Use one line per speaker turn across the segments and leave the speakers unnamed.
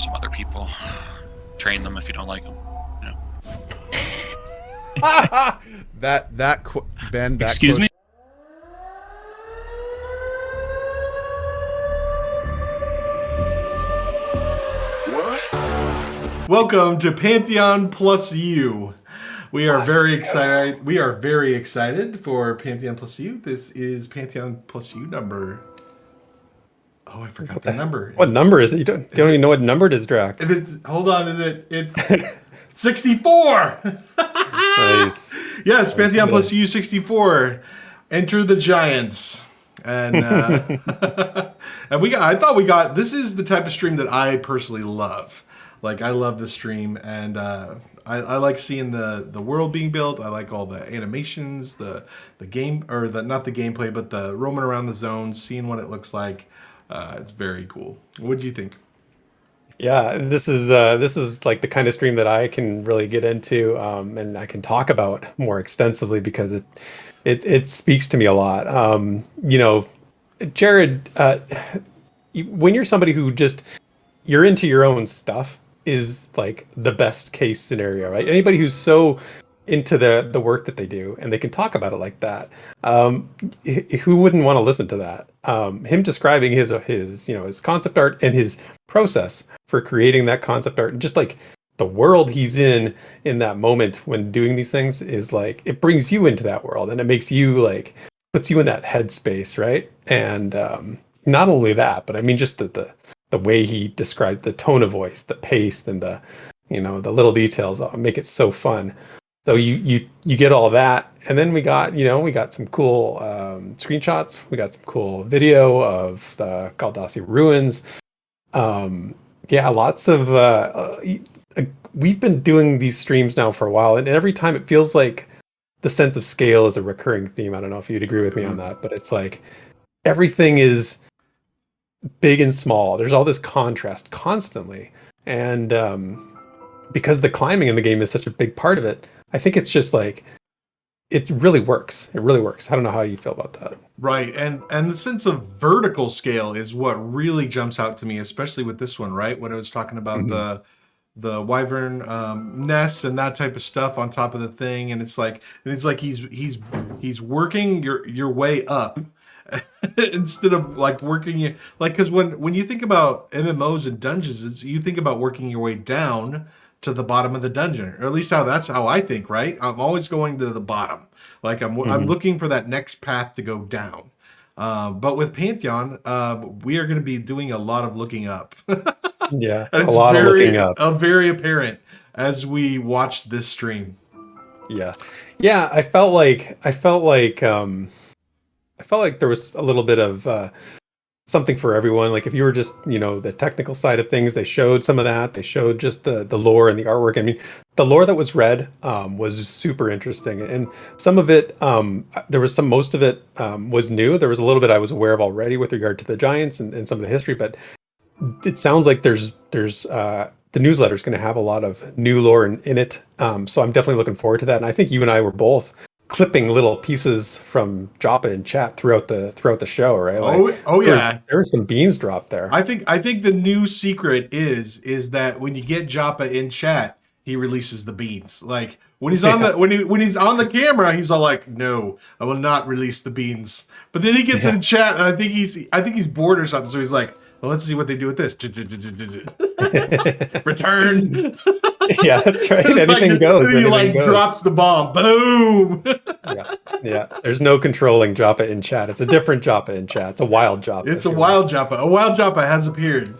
some other people. Train them if you don't like them. You know.
Ben.
Excuse me.
Welcome to Pantheon plus You. We are very excited. We are very excited for Pantheon plus You. This is Pantheon plus You number. Oh, I forgot the number.
What number is it? You don't even know what number it is, Draq.
If it's hold on, it's 64.
Nice.
Yes, Pantheon plus You 64. Enter the Giants. And and I thought we got this is the type of stream that I personally love. Like, I love the stream, and I like seeing the world being built. I like all the animations, the game, or not the gameplay, but the roaming around the zones, seeing what it looks like. It's very cool. What do you think?
Yeah, this is like the kind of stream that I can really get into, and I can talk about more extensively because it speaks to me a lot. Jared, when you're somebody who you're into your own stuff, is like the best case scenario, right? Anybody who's so into the work that they do and they can talk about it like that, who wouldn't want to listen to that? Him describing his concept art and his process for creating that concept art, and just like the world he's in that moment when doing these things, is like, it brings you into that world and it makes you like, puts you in that headspace, right? And not only that, but I mean, just the way he described the tone of voice, the pace, and the little details make it so fun. So you get all that, and then we got some cool screenshots. We got some cool video of the Galdassi ruins. Lots of. We've been doing these streams now for a while, and every time it feels like the sense of scale is a recurring theme. I don't know if you'd agree with me on that, but it's like everything is big and small. There's all this contrast constantly, and because the climbing in the game is such a big part of it, I think it's just like, it really works. I don't know how you feel about that.
Right, and the sense of vertical scale is what really jumps out to me, especially with this one, right? When I was talking about the wyvern nests and that type of stuff on top of the thing, and it's like he's working your way up instead of like working you, like, because when you think about MMOs and dungeons, you think about working your way down to the bottom of the dungeon, or at least that's how I think, right? I'm always going to the bottom, like I'm looking for that next path to go down. But with Pantheon, we are going to be doing a lot of looking up.
Yeah,
and it's of looking up. Very apparent as we watch this stream.
Yeah. I felt like there was a little bit of something for everyone. Like, if you were just, the technical side of things, they showed some of that. They showed just the lore and the artwork. I mean, the lore that was read was super interesting. And some of it, most of it was new. There was a little bit I was aware of already with regard to the Giants and some of the history, but it sounds like there's the newsletter is going to have a lot of new lore in it. So I'm definitely looking forward to that. And I think you and I were both clipping little pieces from Joppa in chat throughout the show, right? Like,
yeah,
there were some beans dropped there.
I think the new secret is that when you get Joppa in chat, he releases the beans. Like, when he's on when he's on the camera, he's all like, "No, I will not release the beans." But then he gets in chat, and I think he's bored or something, so he's like, well, let's see what they do with this. Return.
Yeah, that's right. Anything goes.
He drops the bomb. Boom.
Yeah. There's no controlling Joppa in chat. It's a different Joppa in chat. It's a wild Joppa.
It's a wild Joppa. A wild Joppa has appeared.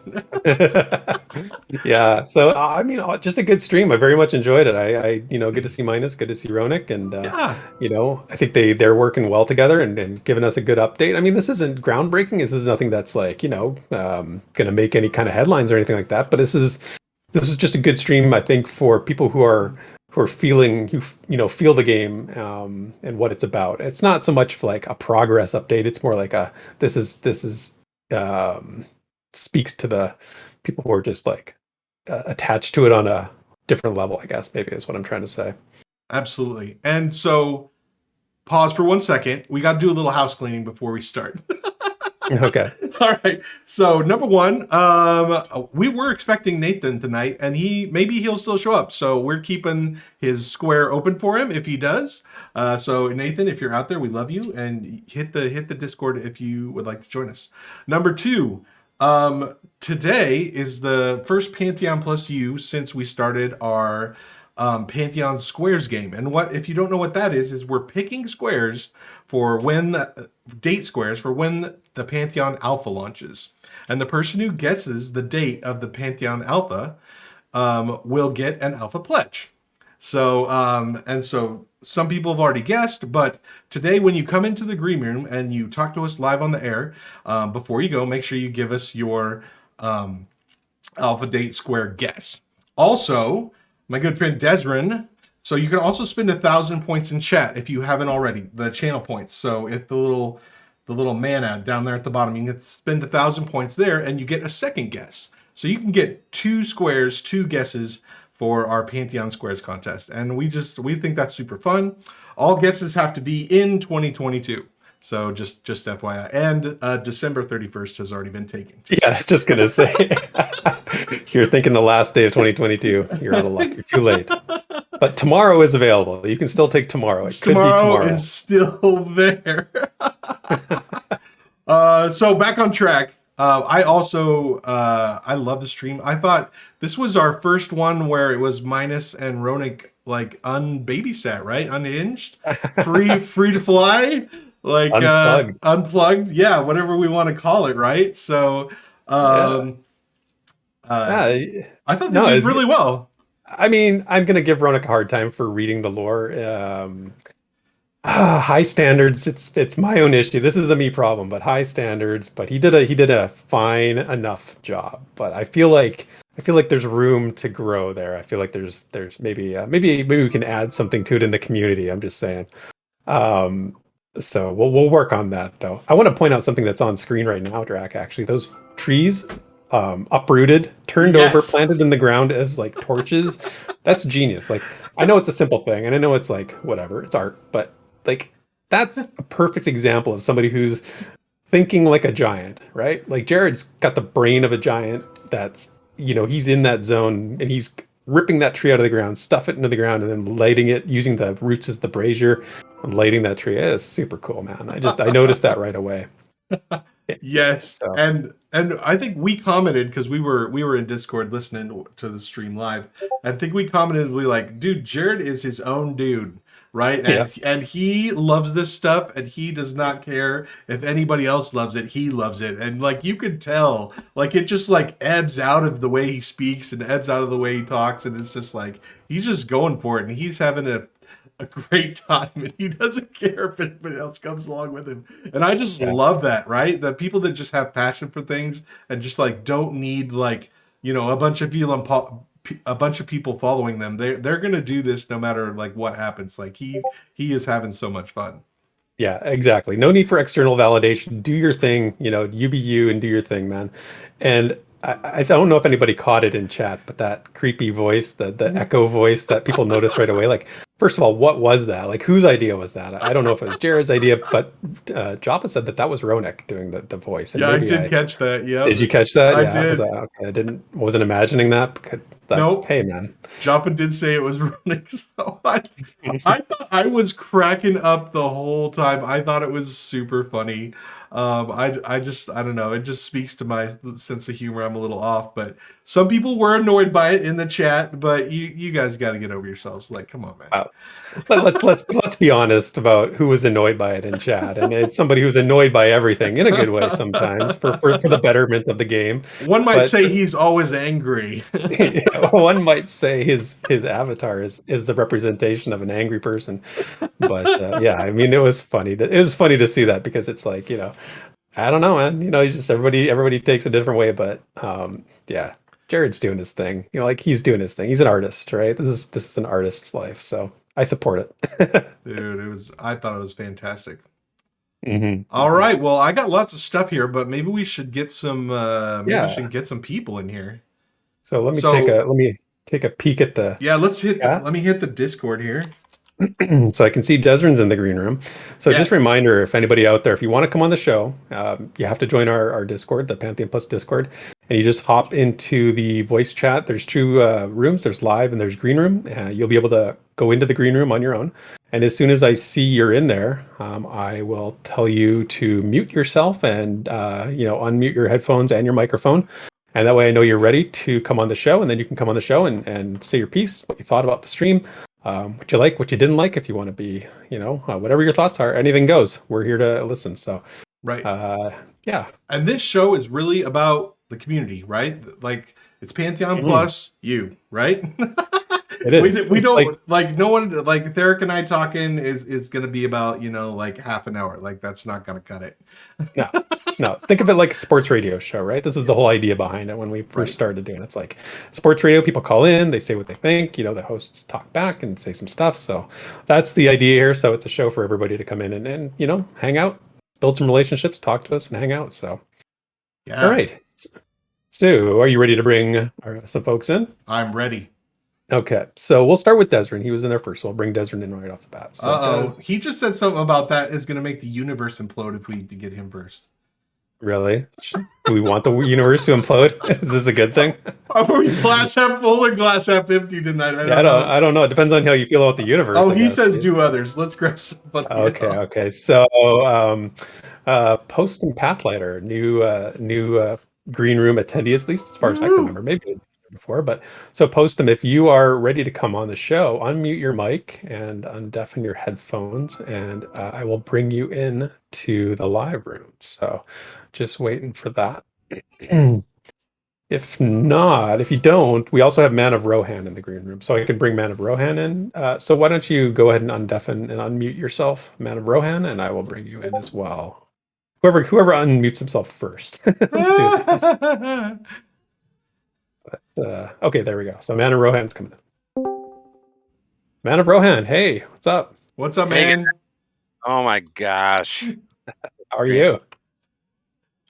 Yeah. So I mean, just a good stream. I very much enjoyed it. I good to see Minus, good to see Ronick, and I think they're working well together and giving us a good update. I mean, this isn't groundbreaking. This is nothing that's like going to make any kind of headlines or anything like that. But this is just a good stream, I think, for people who are feeling, feel the game and what it's about. It's not so much like a progress update. It's more like this is speaks to the people who are just like attached to it on a different level, I guess, maybe is what I'm trying to say.
Absolutely. And so, pause for 1 second. We got to do a little house cleaning before we start.
Okay.
All right. So number one, we were expecting Nathan tonight, and maybe he'll still show up. So we're keeping his square open for him if he does. So Nathan, if you're out there, we love you, and hit the Discord if you would like to join us. Number two, today is the first Pantheon plus U since we started our Pantheon Squares game. And what, if you don't know what that is we're picking squares for when date squares for when the Pantheon Alpha launches. And the person who guesses the date of the Pantheon Alpha will get an Alpha pledge. So, and so some people have already guessed, but today when you come into the green room and you talk to us live on the air, before you go, make sure you give us your Alpha date square guess. Also, my good friend Deseren, so you can also spend 1,000 points in chat if you haven't already, the channel points. So if the little mana down there at the bottom, you can spend 1,000 points there and you get a second guess. So you can get 2 squares, 2 guesses for our Pantheon Squares contest. And we think that's super fun. All guesses have to be in 2022. So just FYI. And December 31st has already been taken.
Yeah, I was just going to say, you're thinking the last day of 2022. You're out of luck. You're too late. But tomorrow is available. You can still take tomorrow. It could be tomorrow.
Is still there. So back on track. I also I love the stream. I thought this was our first one where it was Minus and Ronik like unbabysat, right? Unhinged, free to fly, like unplugged. Yeah, whatever we want to call it, right? So I thought they did really well.
I mean, I'm gonna give Ronik a hard time for reading the lore. High standards. It's my own issue. This is a me problem, but high standards. But he did a fine enough job. But I feel like there's room to grow there. I feel like there's maybe we can add something to it in the community. I'm just saying. So we'll work on that though. I want to point out something that's on screen right now, Draq. Actually, those trees. Uprooted, turned over, planted in the ground as like torches. That's genius. Like, I know it's a simple thing, and I know it's like whatever, it's art, but like that's a perfect example of somebody who's thinking like a giant, right? Like Jared's got the brain of a giant. That's, he's in that zone and he's ripping that tree out of the ground, stuff it into the ground, and then lighting it using the roots as the brazier and lighting that tree. It is super cool, man. I noticed that right away.
Yes, so. And I think we commented because we were in Discord listening to the stream live. I think we commented, we like, dude, Jared is his own dude, right? And he loves this stuff, and he does not care if anybody else loves it. He loves it, and like you could tell, like it just like ebbs out of the way he speaks and ebbs out of the way he talks, and it's just like he's just going for it, and he's having a great time, and he doesn't care if anybody else comes along with him. And I just love that, right? The people that just have passion for things and just like don't need like a bunch of people following them. They're gonna do this no matter like what happens. Like he is having so much fun.
Yeah, exactly. No need for external validation. Do your thing, you be you and do your thing, man. And I don't know if anybody caught it in chat, but that creepy voice, the echo voice that people noticed right away, like, first of all, what was that? Like, whose idea was that? I don't know if it was Jared's idea, but Joppa said that was Ronik doing the voice. And
yeah, I did catch that. Yeah.
Did you catch that?
I did.
I wasn't imagining that.
Nope.
Hey, man.
Joppa did say it was Ronik, so I thought I was cracking up the whole time. I thought it was super funny. I don't know. It just speaks to my sense of humor. I'm a little off, but some people were annoyed by it in the chat. But you guys got to get over yourselves. Like, come on, man.
Wow. Let's be honest about who was annoyed by it in chat, and it's somebody who's annoyed by everything in a good way sometimes for the betterment of the game.
One might say he's always angry.
One might say his avatar is the representation of an angry person. But yeah, I mean, it was funny. It was funny to see that because it's like, I don't know, man. Just everybody takes a different way, but yeah. Jared's doing his thing. Like he's doing his thing. He's an artist, right? This is an artist's life, so I support it.
Dude, I thought it was fantastic.
Mm-hmm.
All right, well, I got lots of stuff here, but maybe we should get some. We should get some people in here.
So let me take a peek at the.
Yeah, let's hit. Let me hit the Discord here.
So I can see Deseren's in the green room. So
Yeah.
just a reminder, if anybody out there, if you want to come on the show, you have to join our Discord, the Pantheon Plus Discord, and you just hop into the voice chat. There's two rooms. There's live and there's green room. You'll be able to go into the green room on your own. And as soon as I see you're in there, I will tell you to mute yourself and unmute your headphones and your microphone. And that way I know you're ready to come on the show, and then you can come on the show and say your piece, what you thought about the stream, what you like, what you didn't like, if you want to be, whatever your thoughts are, anything goes. We're here to listen. So,
Right.
Yeah.
And this show is really about the community, right? Like it's Pantheon plus you, right?
It is.
We don't like no one like Therek and I talking is going to be about like half an hour. Like that's not going to cut it.
No. Think of it like a sports radio show, right? This is the whole idea behind it when we first started doing it. It's like sports radio. People call in, they say what they think. The hosts talk back and say some stuff. So that's the idea here. So it's a show for everybody to come in and hang out, build some relationships, talk to us, and hang out. So
yeah.
All right. So are you ready to bring some folks in?
I'm ready.
Okay, so we'll start with Deseren. He was in there first, so I'll bring Deseren in right off the bat. So
he just said something about that is going to make the universe implode if we get him first.
Really? Do we want the universe to implode? Is this a good thing?
Are we glass half full or glass half empty tonight?
I don't know. It depends on how you feel about the universe.
Oh, he says do others. Let's grab somebody.
Okay. So, Post and Pathlighter, new green room attendee, at least as far as I can remember. Maybe before, but so Post them if you are ready to come on the show. Unmute your mic and undeafen your headphones, and I will bring you in to the live room. So, just waiting for that. If not, if you don't, we also have Man of Rohan in the green room, so I can bring Man of Rohan in. So why don't you go ahead and undeafen and unmute yourself, Man of Rohan, and I will bring you in as well. Whoever unmutes himself first. Let's do that. But, okay, there we go. So Man of Rohan's coming in. Man of Rohan, hey, what's up?
What's up, man?
Oh my gosh.
How are you?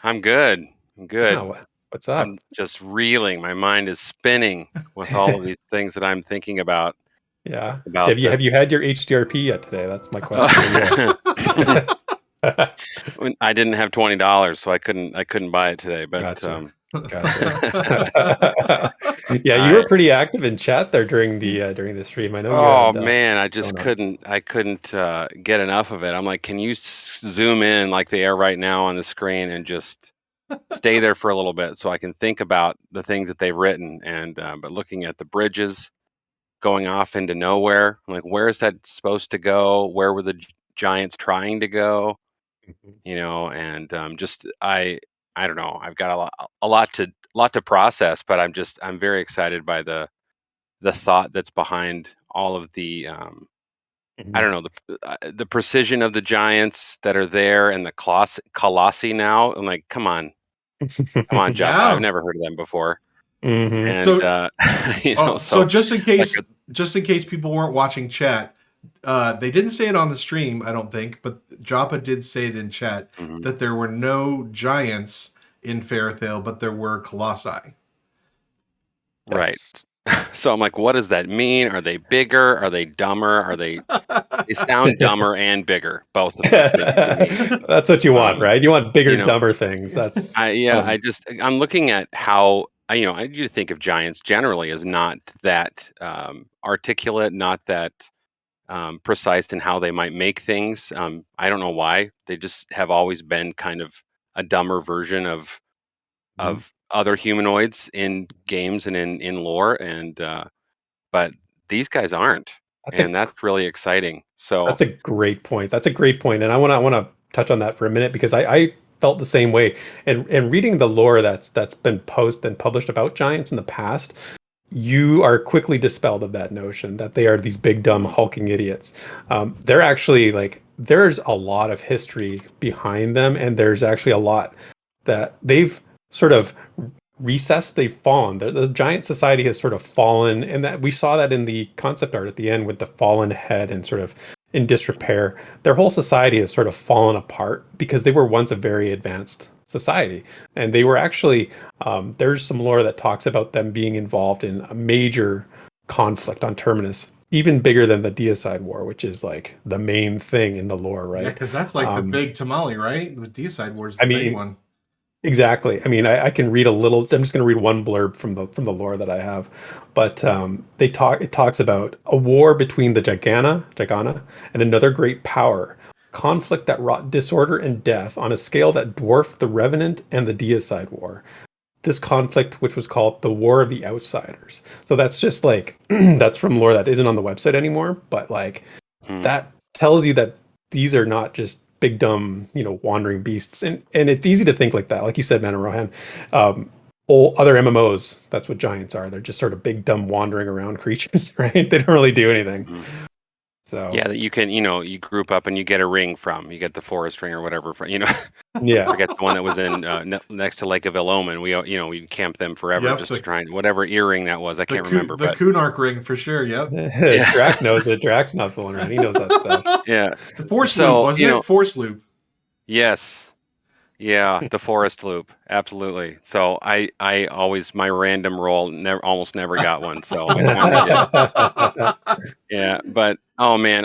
I'm good.
Oh, what's up?
I'm just reeling. My mind is spinning with all of these things that I'm thinking about.
Yeah. Have you had your HDRP yet today? That's my question.
I didn't have $20, so I couldn't buy it today. But
Gotcha. Yeah, you were pretty active in chat there during the stream. I know.
I just couldn't get enough of it. I'm like, can you zoom in like they are right now on the screen and just stay there for a little bit so I can think about the things that they've written? And but looking at the bridges going off into nowhere, I'm like, where is that supposed to go? Where were the giants trying to go? And just I don't know. I've got a lot to process, but I'm very excited by the thought that's behind all of the I don't know, the precision of the giants that are there and the colossi now. I'm like, come on, Joppa.
Yeah.
I've never heard of them before.
Mm-hmm.
And
so just in case people weren't watching chat, they didn't say it on the stream, I don't think, but Joppa did say it in chat that there were no giants in Faerthale, but there were colossi.
Right. So I'm like, what does that mean? Are they bigger? Are they dumber? They sound dumber and bigger, both of those things to me.
That's what you want, right? You want bigger, dumber things. That's
I'm looking at how I do think of giants generally as not that articulate, not that precise in how they might make things. I don't know why. They just have always been kind of a dumber version of other humanoids in games and in lore, and but these guys aren't, that's really exciting. So
that's a great point. And I want to touch on that for a minute because I felt the same way. And reading the lore that's been published about giants in the past, you are quickly dispelled of that notion that they are these big dumb hulking idiots. They're actually there's a lot of history behind them, and there's actually a lot that they've sort of recessed. They've fallen. The giant society has sort of fallen, and that we saw that in the concept art at the end with the fallen head and sort of in disrepair. Their whole society has sort of fallen apart because they were once a very advanced society, and they were actually there's some lore that talks about them being involved in a major conflict on Terminus even bigger than the Deicide War, which is like the main thing in the lore, right?
Yeah, because that's like the big tamale, right? The Deicide War is the big one.
Exactly. I mean, I can read a little. I'm just going to read one blurb from the lore that I have, but it talks about a war between the Gigana, and another great power, conflict that wrought disorder and death on a scale that dwarfed the Revenant and the Deicide War. This conflict, which was called the War of the Outsiders. So that's just like that's from lore that isn't on the website anymore, but like that tells you that these are not just big dumb, wandering beasts, and it's easy to think like that, like you said, Man and Rohan. All other MMOs, that's what giants are. They're just sort of big dumb wandering around creatures, right? They don't really do anything. So
yeah, that you can, you group up and you get a ring from. You get the forest ring or whatever.
Yeah.
I forget the one that was in next to Lake of Ilomen. We camped them forever just trying whatever earring that was. I can't remember.
The Kunark ring for sure. Yep.
Draq knows it. Draq's not fooling around. He knows that stuff.
Yeah.
The Force Loop, wasn't it? Force Loop.
Yes. Yeah, the forest loop, absolutely. So I always my random roll almost never got one. So I yeah, but oh man,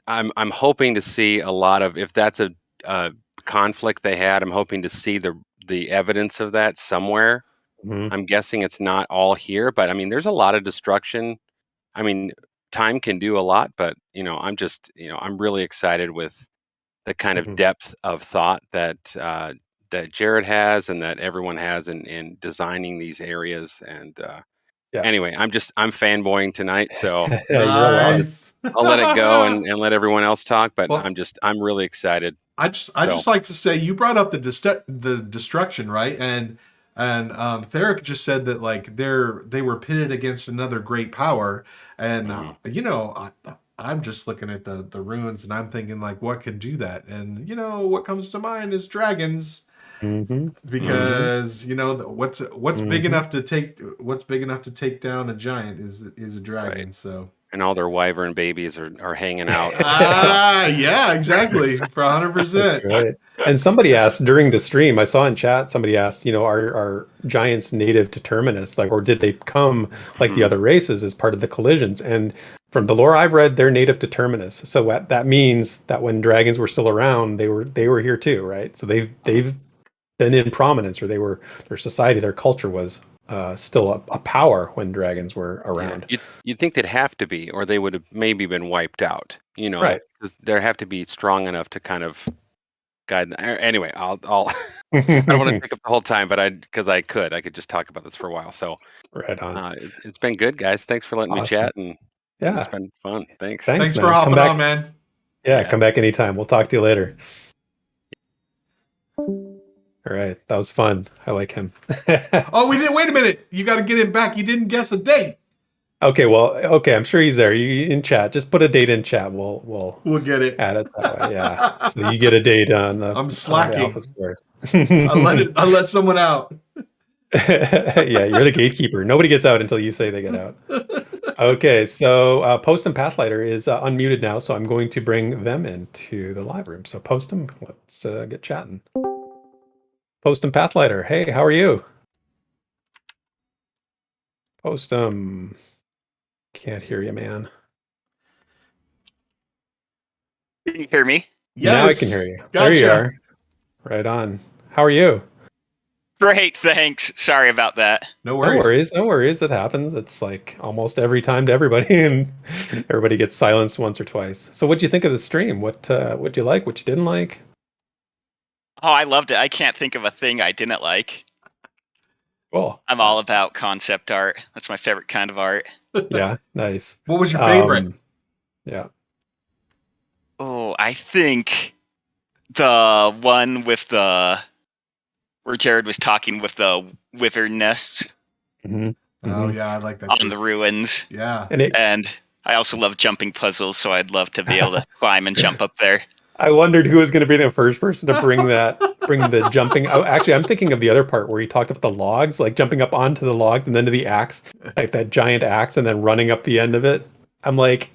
I'm hoping to see a lot of, if that's a conflict they had, I'm hoping to see the evidence of that somewhere. I'm guessing it's not all here, but I mean, there's a lot of destruction. I mean, time can do a lot, but I'm really excited with the kind of depth of thought that Jared has and that everyone has in designing these areas. And anyway, I'm fanboying tonight, so
Nice.
I'll let it go and let everyone else talk. But I'm really excited.
I just like to say, you brought up the destruction, right? And Therek just said that like they were pitted against another great power, and I'm just looking at the ruins and I'm thinking like, what can do that? And what comes to mind is dragons, because what's big enough to take down a giant is a dragon.
Right.
So.
And all their wyvern babies are hanging out.
Yeah, exactly. For 100%.
Right. And somebody asked during the stream, I saw in chat, somebody asked, are giants native to Terminus? Like, or did they come like the other races as part of the collisions? And from the lore I've read, they're native to Terminus. So that means that when dragons were still around, they were here too, right? So they've been in prominence, or their society, their culture was still a power when dragons were around.
Yeah, you'd think they'd have to be, or they would have maybe been wiped out.
Right?
Because they have to be strong enough to kind of guide. Anyway, I'll I don't want to take up the whole time, but because I could just talk about this for a while. So
right on.
It's been good, guys. Thanks for letting me chat, and it's been fun. Thanks
for hopping on, man.
Yeah, come back anytime. We'll talk to you later. All right, that was fun. I like him.
Oh, we didn't. Wait a minute. You got to get him back. You didn't guess a date.
Okay, I'm sure he's there. You in chat. Just put a date in chat. We'll
get it.
Add it that way. Yeah. So you get a date on the.
I'm slacking.
I
let someone out.
Yeah, you're the gatekeeper. Nobody gets out until you say they get out. Okay, so Post and Pathlighter is unmuted now, so I'm going to bring them into the live room. So Post them. Let's get chatting. Post and Pathlighter, hey, how are you? Post them. Can't hear you, man.
Can you hear me?
Yes.
Now I can hear you.
Gotcha.
There you are. Right on. How are you?
Great, thanks. Sorry about that.
No worries.
No worries. It happens. It's like almost every time to everybody, and everybody gets silenced once or twice. So what'd you think of the stream? What you like? What you didn't like?
Oh, I loved it. I can't think of a thing I didn't like.
Cool.
I'm all about concept art. That's my favorite kind of art.
Yeah, nice.
What was your favorite?
Yeah.
Oh, I think the one with where Jared was talking with the wyvern nests.
Mm-hmm.
Oh yeah, I like that
on the ruins.
Yeah,
and I also love jumping puzzles, so I'd love to be able to climb and jump up there.
I wondered who was going to be the first person to bring the jumping. Oh, actually, I'm thinking of the other part where he talked about the logs, like jumping up onto the logs and then to the axe, like that giant axe, and then running up the end of it. I'm like,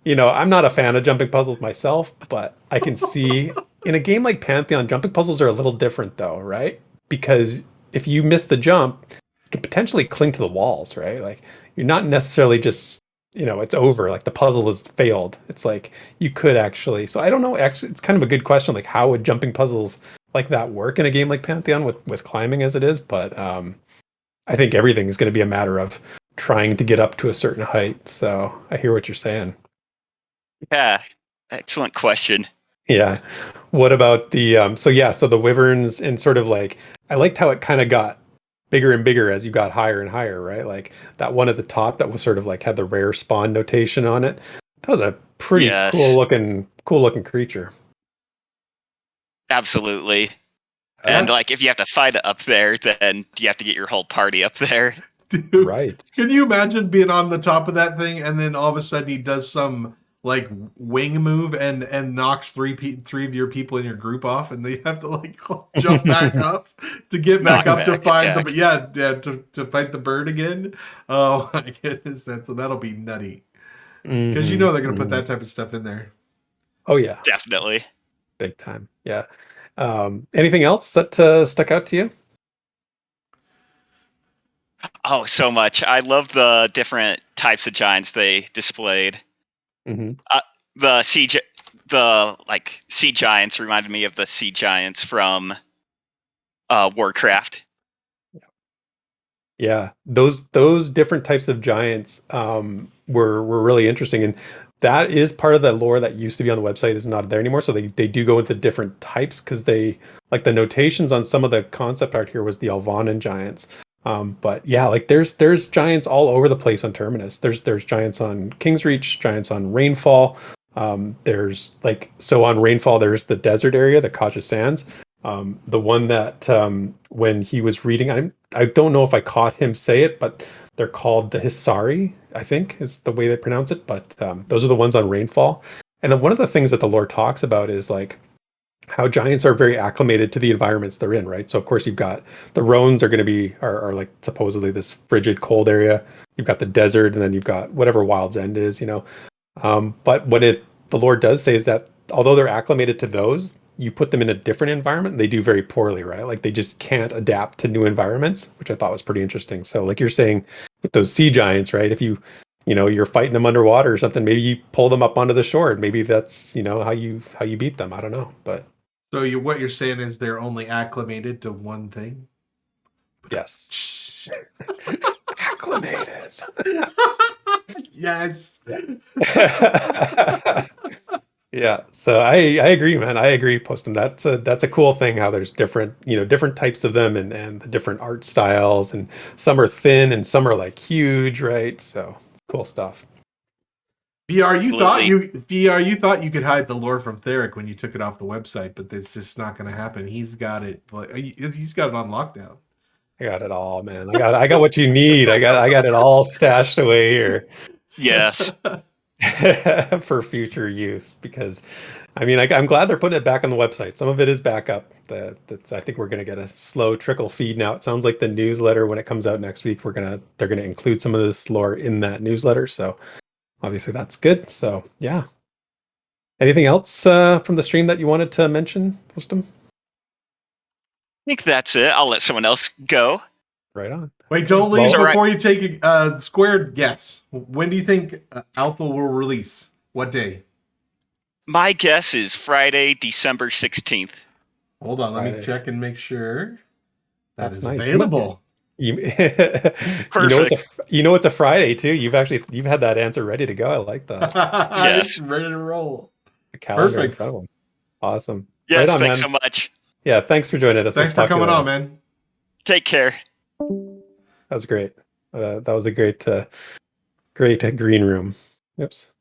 I'm not a fan of jumping puzzles myself, but I can see in a game like Pantheon, jumping puzzles are a little different though, right? Because if you miss the jump, you can potentially cling to the walls, right? Like you're not necessarily just it's over. Like the puzzle has failed. It's like you could actually. So I don't know. Actually, it's kind of a good question. Like, how would jumping puzzles like that work in a game like Pantheon with climbing as it is? But I think everything is going to be a matter of trying to get up to a certain height. So I hear what you're saying.
Yeah, excellent question.
Yeah. What about the so the wyverns and sort of like I liked how it kind of got bigger and bigger as you got higher and higher, right? Like that one at the top that was sort of like had the rare spawn notation on it. That was a pretty
Yes.
cool looking creature.
Absolutely. And like if you have to fight it up there, then you have to get your whole party up there.
Dude,
Right.
Can you imagine being on the top of that thing and then all of a sudden he does some like wing move and knocks three of your people in your group off and they have to like jump back up to get back
Knock
up to
back,
find
yeah.
to fight the bird again. Oh my goodness, that'll be nutty because
Mhm,
they're gonna put
mhm.
that type of stuff in there.
Oh yeah,
Definitely.
big time. Yeah. Anything else that stuck out to you?
Oh, so much. I love the different types of giants they displayed.
Mm-hmm.
The sea giants reminded me of the sea giants from Warcraft.
Yeah, those different types of giants were really interesting, and that is part of the lore that used to be on the website is not there anymore. So they do go into different types because they like the notations on some of the concept art here was the Alvanan giants. But yeah, like there's giants all over the place on Terminus. There's giants on Kingsreach, giants on Rainfall. There's like so on Rainfall there's the desert area, the Kaja Sands. The one that when he was reading, I don't know if I caught him say it, but they're called the Hisari, I think is the way they pronounce it. But those are the ones on Rainfall. And then one of the things that the lore talks about is like how giants are very acclimated to the environments they're in, right? So of course you've got the Roans are going to be are like supposedly this frigid cold area. You've got the desert, and then you've got whatever Wild's End is, But what the Lord does say is that although they're acclimated to those, you put them in a different environment, they do very poorly, right? Like they just can't adapt to new environments, which I thought was pretty interesting. So like you're saying with those sea giants, right? If you're fighting them underwater or something, maybe you pull them up onto the shore and maybe that's, how you beat them. I don't know, but
So what you're saying is they're only acclimated to one thing?
yes. Acclimated.
Yes.
Yeah, so I agree, man. I agree, Postum. That's a cool thing how there's different types of them and the different art styles, and some are thin and some are like huge, right? So it's cool stuff.
VR,
Absolutely.
you thought you could hide the lore from Therek when you took it off the website, but that's just not going to happen. He's got it. He's got it on lockdown.
I got it all, man. I got what you need. I got it all stashed away here
Yes.
for future use because I'm glad they're putting it back on the website. Some of it is back up. That's I think we're going to get a slow trickle feed now. It sounds like the newsletter when it comes out next week, they're going to include some of this lore in that newsletter. So obviously that's good. So yeah. Anything else from the stream that you wanted to mention, Postum?
I think that's it. I'll let someone else go.
Right on.
Wait, don't leave
Well,
before you take a squared guess. When do you think Alpha will release? What day?
My guess is Friday, December 16th.
Hold on, let me
Friday.
check and make sure
That's
is
nice.
available.
Perfect.
It's a Friday too. You've had that answer ready to go. I like that.
Yes.
Ready to roll.
The calendar in
Perfect.
front of them. Awesome.
Yes,
Right on,
thanks
man.
so much.
Yeah, thanks for joining us.
Thanks for coming on, man.
Take care.
That was great. That was a great green room. Oops.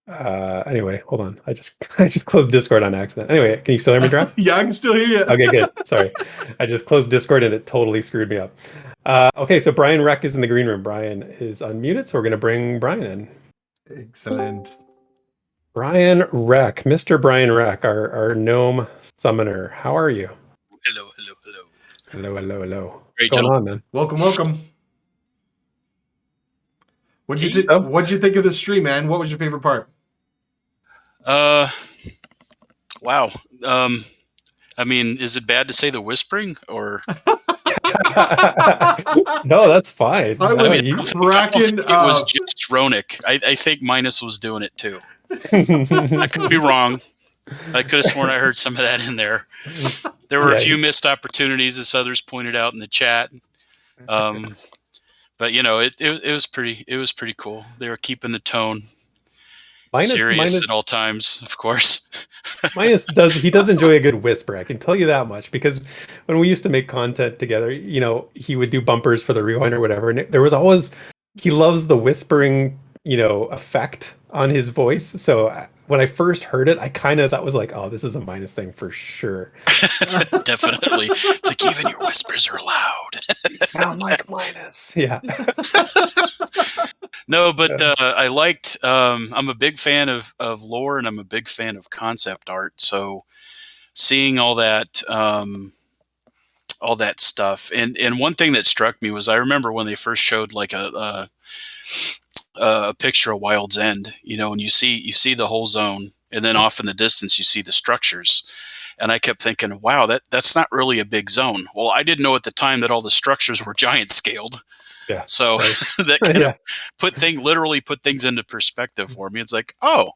Anyway, hold on. I just closed Discord on accident. Anyway, can you still hear me, Draq?
Yeah, I can still hear you.
Okay, good. Sorry. I just closed Discord and it totally screwed me up. Okay, so Brian Reck is in the green room. Brian is unmuted, so we're gonna bring Brian in.
Excellent.
Brian Reck, Mr. Brian Reck, our gnome summoner. How are you?
Hello.
Hello.
Great
What's going
job.
on, man?
Welcome. What'd you think of the stream, man? What was your favorite part?
Wow. Is it bad to say the whispering or?
No, that's fine.
I was
You-
cracking
It was
up.
just Ronik. I think Minus was doing it too. I could be wrong. I could have sworn I heard some of that in there. There were a
Yeah.
few missed opportunities, as others pointed out in the chat. But it was pretty cool. They were keeping the tone serious at all times, of course.
Minus does enjoy a good whisper. I can tell you that much, because when we used to make content together, he would do bumpers for the rewind or whatever, and there was always, he loves the whispering, effect on his voice. So when I first heard it, I kind of thought was like, oh, this is a Minus thing for sure.
Definitely. It's like, even your whispers are loud.
You sound like Minus. Yeah.
No, but I liked. I'm a big fan of lore, and I'm a big fan of concept art. So seeing all that stuff, and one thing that struck me was, I remember when they first showed like a picture of Wild's End, and you see the whole zone, and then off in the distance you see the structures. And I kept thinking, wow, that's not really a big zone. Well, I didn't know at the time that all the structures were giant scaled.
Yeah.
So
right.
that kind of literally put things into perspective for me. It's like, oh,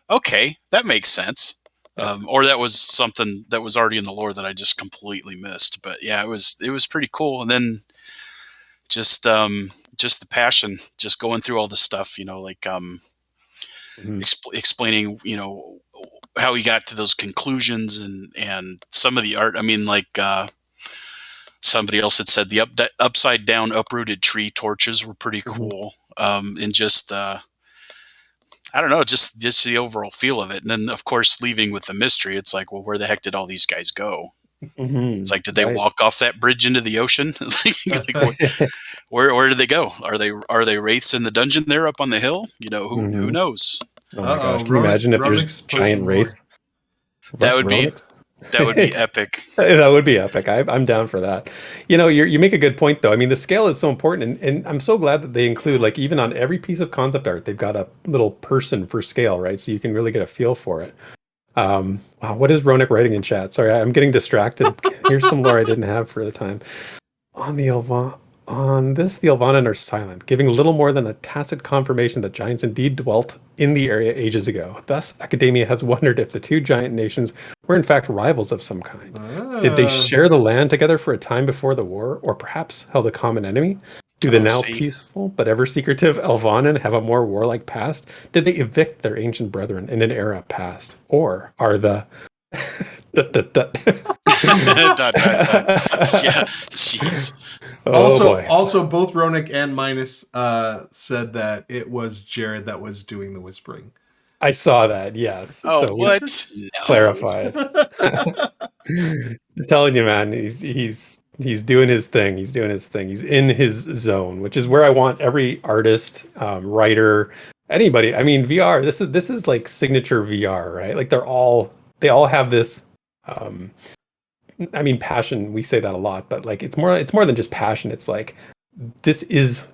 okay, that makes sense. Or that was something that was already in the lore that I just completely missed. But yeah, it was pretty cool. And then just the passion, just going through all the stuff, explaining, how he got to those conclusions, and some of the art. I mean, like somebody else had said, the upside down uprooted tree torches were pretty cool. And just I don't know, just the overall feel of it. And then of course, leaving with the mystery, it's like, well, where the heck did all these guys go? It's like, did they walk off that bridge into the ocean? Where did they go? Are they wraiths in the dungeon there up on the hill? Who knows?
Oh my gosh! Can you imagine if there's giant wraiths?
That would be epic.
That would be epic. I'm down for that. You make a good point though. I mean, the scale is so important, and I'm so glad that they include, like, even on every piece of concept art, they've got a little person for scale, right? So you can really get a feel for it. Wow, what is Ronik writing in chat? Sorry, I'm getting distracted. Here's some lore I didn't have for the time. On this, the Elvanan are silent, giving little more than a tacit confirmation that giants indeed dwelt in the area ages ago. Thus, academia has wondered if the two giant nations were in fact rivals of some kind. Did they share the land together for a time before the war, or perhaps held a common enemy? Do the now peaceful but ever secretive Elvanan have a more warlike past? Did they evict their ancient brethren in an era past? Or are the... Yeah,
jeez.
Also, both Ronik and Minus said that it was Jared that was doing the whispering.
I saw that, yes.
Oh,
so
what?
Clarify it. I'm telling you, man, he's doing his thing. He's doing his thing. He's in his zone, which is where I want every artist, writer, anybody. I mean, VR. This is like signature VR, right? Like they all have this. I mean, passion. We say that a lot, but like it's more than just passion. It's like, this is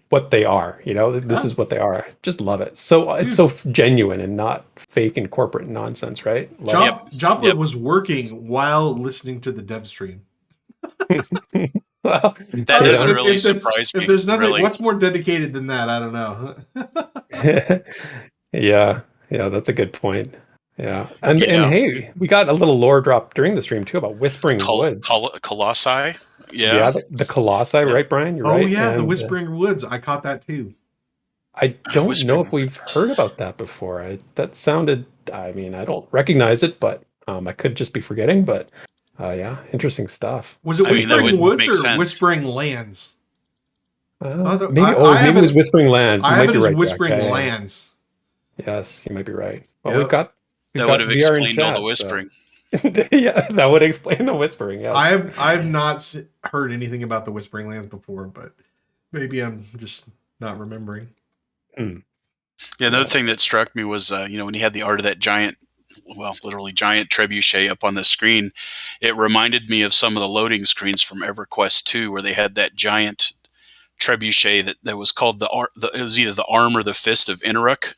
what they are. This is what they are. Just love it. So it's so genuine and not fake and corporate nonsense, right?
Joplin was working while listening to the dev stream.
Well,
that doesn't really surprise me.
If there's nothing,
really.
What's more dedicated than that? I don't know.
Yeah, that's a good point. Yeah, and hey, we got a little lore drop during the stream too about Whispering Woods.
Colossi.
Yeah, the Colossi, right, Brian? You're right.
Oh yeah, the Whispering Woods. I caught that too.
I don't know if we've heard about that before. That sounded. I mean, I don't recognize it, but I could just be forgetting. But yeah, interesting stuff.
Was it Whispering Woods or
sense.
Whispering Lands?
Maybe it was Whispering Lands.
I have it as Whispering Lands.
Yes, you might be right. Well, we've got.
That would have explained all the whispering.
So. Yeah, that would explain the whispering. Yes.
I've not heard anything about the Whispering Lands before, but maybe I'm just not remembering.
Yeah, another thing that struck me was when he had the art of that giant, well, literally giant trebuchet up on the screen, it reminded me of some of the loading screens from EverQuest 2, where they had that giant trebuchet that was called it was either the arm or the fist of Inaruk.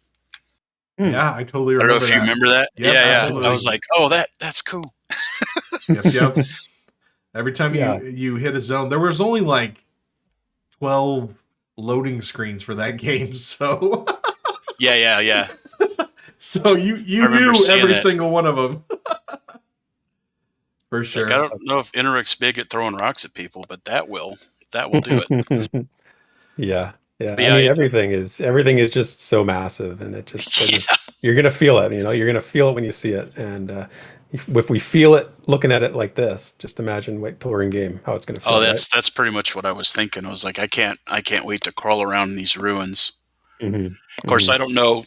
Yeah, I totally remember.
I don't know if you remember that.
Yep,
yeah.
absolutely.
I was like, oh, that's cool.
Yep. Every time
Yeah.
you hit a zone, there was only like 12 loading screens for that game, so
Yeah.
so you
I remember
knew
seeing
every
that.
single one of them. For
It's
sure.
like, I don't know if Interek's big at throwing rocks at people, but that will do it.
Yeah.
But
I mean, everything is just so massive, and it just you're gonna feel it. You're gonna feel it when you see it, and if we feel it looking at it like this, just imagine wait till we're in game how it's gonna feel.
Oh, that's pretty much what I was thinking. I was like, I can't wait to crawl around these ruins.
Right?
Of course, I don't know,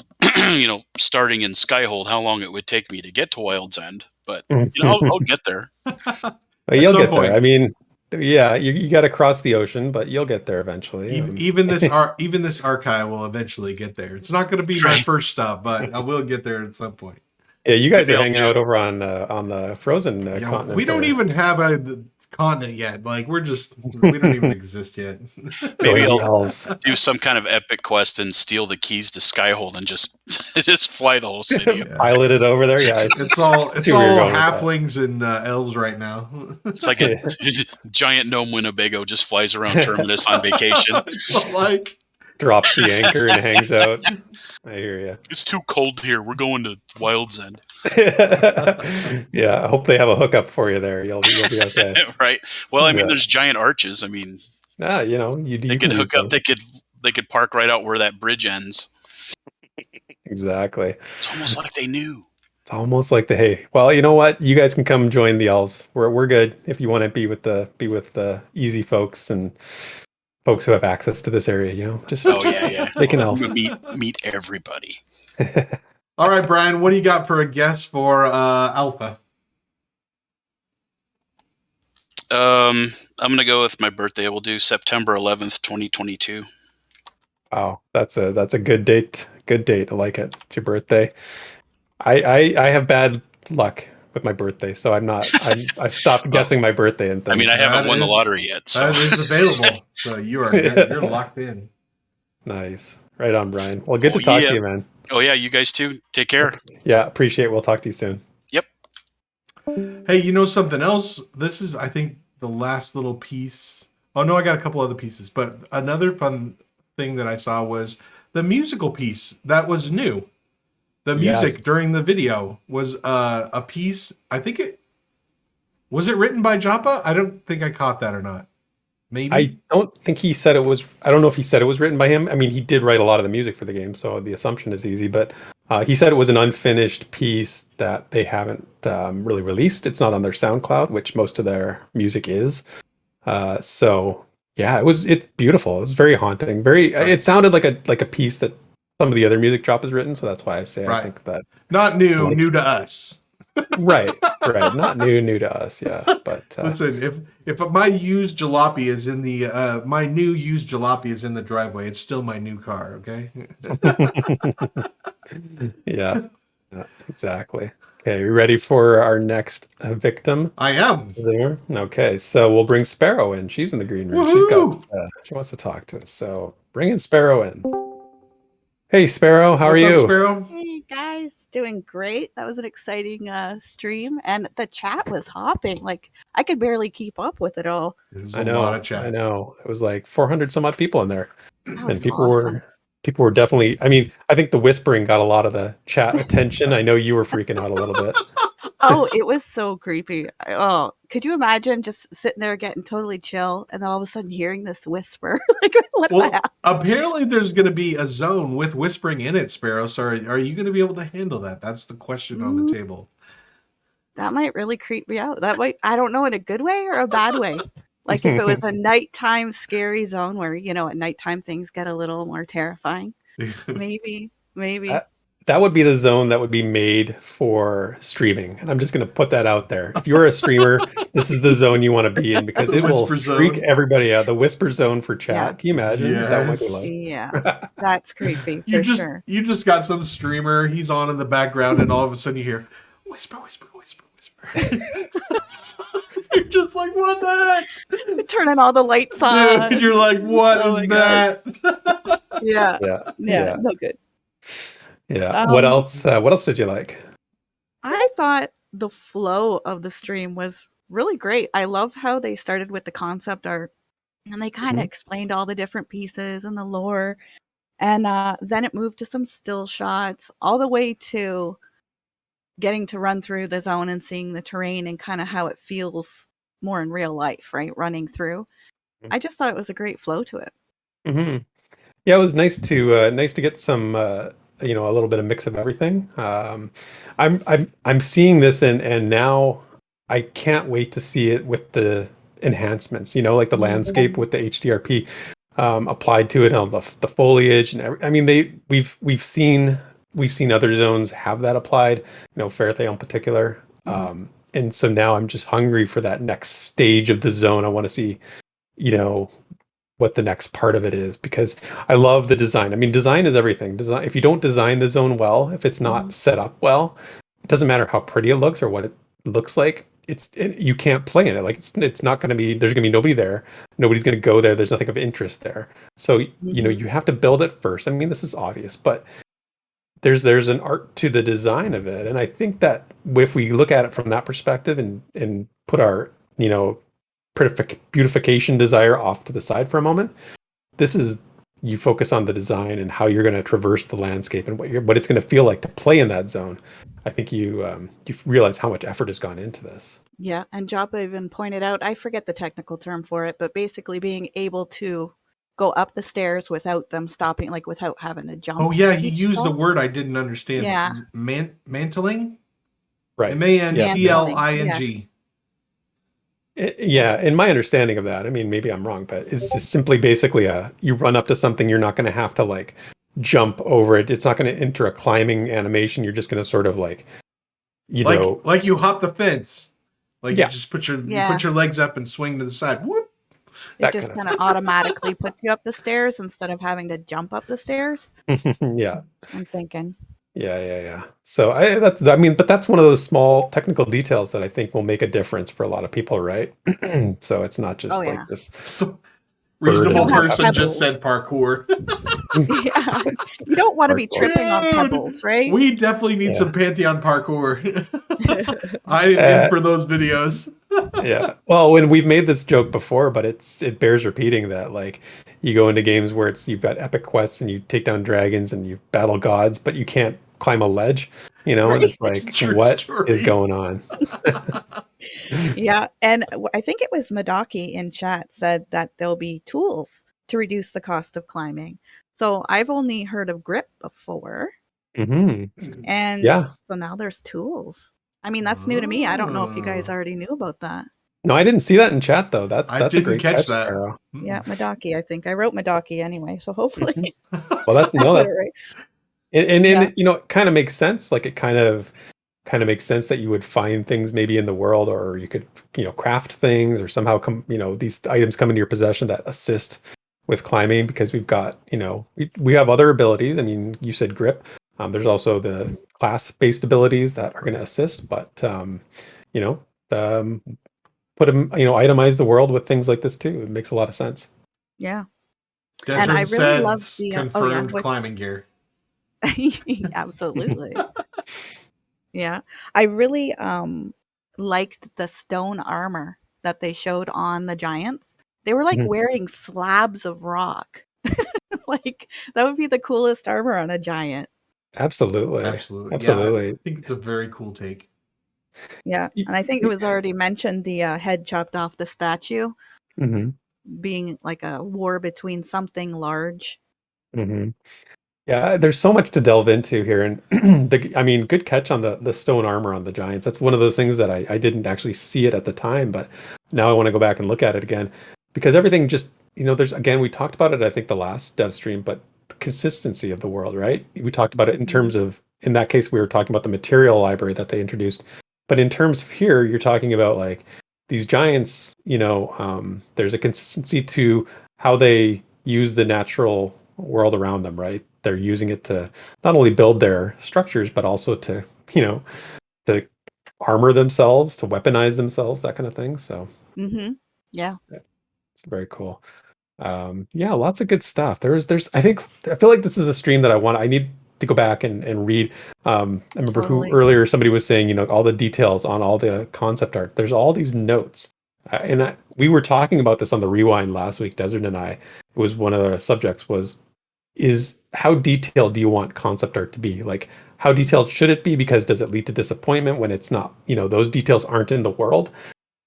starting in Skyhold, how long it would take me to get to Wild's End, but I'll get there.
Well, you'll
some
get
point.
there. I mean, yeah, you got to cross the ocean, but you'll get there eventually.
Even this archive will eventually get there. It's not going to be my first stop, but I will get there at some point.
Yeah, you guys
Maybe
are
I'll
hanging
do-
out over on the frozen continent.
We don't
there.
even have a continent yet. Like we don't even exist yet.
Maybe
Going the
I'll
elves.
do some kind of epic quest and steal the keys to Skyhold and just fly the whole city.
Pilot it over there. Yeah,
It's all
See where you're going with that.
halflings and elves right now.
It's like a giant gnome Winnebago just flies around Terminus on vacation.
So, like
drops the anchor and hangs out. I hear you.
It's too cold here. We're going to Wild's End.
Yeah, I hope they have a hookup for you there. You'll be okay.
Right. Well, I mean,
Yeah.
there's giant arches. I mean,
You
they could hook up. They could park right out where that bridge ends.
Exactly.
It's almost like they knew.
It's almost like hey, well, you know what? You guys can come join the elves. We're good if you want to be with the easy folks and folks who have access to this area. Just
Yeah.
They can help.
Meet everybody.
all right, Brian, what do you got for a guess for Alpha?
I'm gonna go with my birthday. We'll do September 11th, 2022.
Wow, that's a good date. Good date. I like it. It's your birthday. I have bad luck with my birthday, so I've stopped guessing my birthday and things.
I mean, I haven't
That
won the
is-
lottery yet, so
That is available. So you're locked in.
Nice. Right on, Brian. Well, good to talk to you, man.
oh yeah, you guys too. Take care.
Yeah, appreciate it. We'll talk to you soon.
Hey, you know something else? This is, I think, the last little piece. Oh, no, I got a couple other pieces. But another fun thing that I saw was the musical piece that was new. The music
Yes.
during the video was a piece. I think was it written by Joppa? I don't think I caught that or not. Maybe.
I don't think he said it was. I don't know if he said it was written by him. I mean, he did write a lot of the music for the game, so the assumption is easy. But he said it was an unfinished piece that they haven't really released. It's not on their SoundCloud, which most of their music is. So yeah, it's beautiful. It was very haunting. It sounded like a piece that some of the other music drop has written. So that's why I say I think that
Not new to us.
right, not new to us. Yeah, but
Listen, if my used jalopy is in the my new used jalopy is in the driveway, it's still my new car. Okay.
yeah, exactly. Okay, we ready for our next victim?
I am.
Zinger? Okay, so we'll bring Sparrow in. She's in the green room.
Woohoo!
She wants to talk to us. So bring in Sparrow in. Hey, Sparrow, how are
What's
you?
up, Sparrow?
Hey guys, doing great. That was an exciting stream, and the chat was hopping. Like I could barely keep up with it all.
There's
I
a
know.
lot of chat.
I know. It was like 400 some odd people in there,
That was
and people
awesome.
were definitely. I mean, I think the whispering got a lot of the chat attention. I know you were freaking out a little bit.
Oh, it was so creepy. Oh, could you imagine just sitting there getting totally chill, and then all of a sudden hearing this whisper? Like, what the
Well,
hell?
apparently there's going to be a zone with whispering in it, Sparrow. So are you going to be able to handle that? That's the question on the table.
That might really creep me out. That might, I don't know, in a good way or a bad way. Like if it was a nighttime scary zone where, at nighttime things get a little more terrifying. Maybe.
That would be the zone that would be made for streaming. And I'm just going to put that out there. If you're a streamer, this is the zone you want to be in because
The
it will
whisper
freak
zone.
everybody out. The whisper zone for chat.
Yeah.
Can you imagine? That might be
Yes.
like,
Yeah, that's creepy for
You
sure.
just got some streamer. He's on in the background, and all of a sudden you hear whisper, whisper, whisper, whisper. You're just like, what the heck?
Turning all the lights on.
Dude, you're like, what
Oh
is
my God.
that?
Yeah.
yeah.
No good.
Yeah. What
Um,
else? What else did you like?
I thought the flow of the stream was really great. I love how they started with the concept art and they kind of explained all the different pieces and the lore. And then it moved to some still shots all the way to getting to run through the zone and seeing the terrain and kind of how it feels more in real life, right? Running through. I just thought it was a great flow to it.
Mm-hmm. Yeah, it was nice to get some a little bit of mix of everything. I'm seeing this and now I can't wait to see it with the enhancements. Like the landscape with the HDRP applied to it, and all the foliage and I mean we've seen other zones have that applied. Fairthale in particular. And so now I'm just hungry for that next stage of the zone. I want to see, what the next part of it is, because I love the design. I mean, design is everything. Design. If you don't design the zone well, if it's not set up well, it doesn't matter how pretty it looks or what it looks like. You can't play in it. Like it's not going to be. There's going to be nobody there. Nobody's going to go there. There's nothing of interest there. So you have to build it first. I mean, this is obvious, but there's an art to the design of it, and I think that if we look at it from that perspective and put our beautification desire off to the side for a moment, this is, you focus on the design and how you're going to traverse the landscape and what it's going to feel like to play in that zone. I think you realize how much effort has gone into this.
Yeah, and Joppa even pointed out, I forget the technical term for it, but basically being able to go up the stairs without them stopping, like without having to jump.
Oh yeah, he used a word I didn't understand.
Yeah.
Mantling?
Right.
MANTLING.
Yeah, in my understanding of that, I mean, maybe I'm wrong, but it's just simply basically you run up to something, you're not going to have to like jump over it. It's not going to enter a climbing animation. You're just going to sort of like,
like you hop the fence. Like you just put your legs up and swing to the side. Whoop.
It just kind of automatically puts you up the stairs instead of having to jump up the stairs.
Yeah.
I'm thinking.
Yeah. So but that's one of those small technical details that I think will make a difference for a lot of people, right? So it's not just this.
So, reasonable person just said parkour.
Yeah, you don't want to be tripping on pebbles, right?
We definitely need some Pantheon parkour. I am in for those videos.
Yeah. Well, when we've made this joke before, but it bears repeating that, like, you go into games where you've got epic quests and you take down dragons and you battle gods, but you can't climb a ledge, and it's like, what is going on?
Yeah, and I think it was Madaki in chat said that there'll be tools to reduce the cost of climbing. So I've only heard of grip before, and so now there's tools. I mean, that's new to me. I don't know if you guys already knew about that.
No, I didn't see that in chat though. That's a great catch,
that.
Sparrow.
Yeah, Madaki. I think I wrote Madaki anyway, so hopefully.
Well, that's
right.
And it kind of makes sense. Like it kind of makes sense that you would find things maybe in the world, or you could craft things, or somehow these items come into your possession that assist with climbing, because we've got we have other abilities. I mean, you said grip. There's also the class-based abilities that are going to assist, but put them, itemize the world with things like this too. It makes a lot of sense.
Yeah.
Deseren
and I really love the
confirmed climbing gear.
Absolutely. Yeah. I really liked the stone armor that they showed on the giants. They were like wearing slabs of rock. Like that would be the coolest armor on a giant.
Absolutely.
Yeah,
I think it's a very cool take.
Yeah, and I think it was already mentioned the head chopped off the statue being like a war between something large.
Yeah, there's so much to delve into here, and good catch on the stone armor on the giants. That's one of those things that I didn't actually see it at the time, but now I want to go back and look at it again, because everything just there's, again, we talked about it I think the last dev stream, but the consistency of the world, right? We talked about it in terms of, in that case we were talking about the material library that they introduced, but in terms of here you're talking about like these giants. There's a consistency to how they use the natural world around them, right? They're using it to not only build their structures, but also to to armor themselves, to weaponize themselves, that kind of thing. So
yeah,
it's very cool. Lots of good stuff. I feel like this is a stream that I need to go back and read. I remember
Totally.
earlier somebody was saying, you know, all the details on all the concept art. There's all these notes. We were talking about this on the rewind last week, Desert and I. It was one of the subjects is how detailed do you want concept art to be? Like, how detailed should it be? Because does it lead to disappointment when it's not, you know, those details aren't in the world?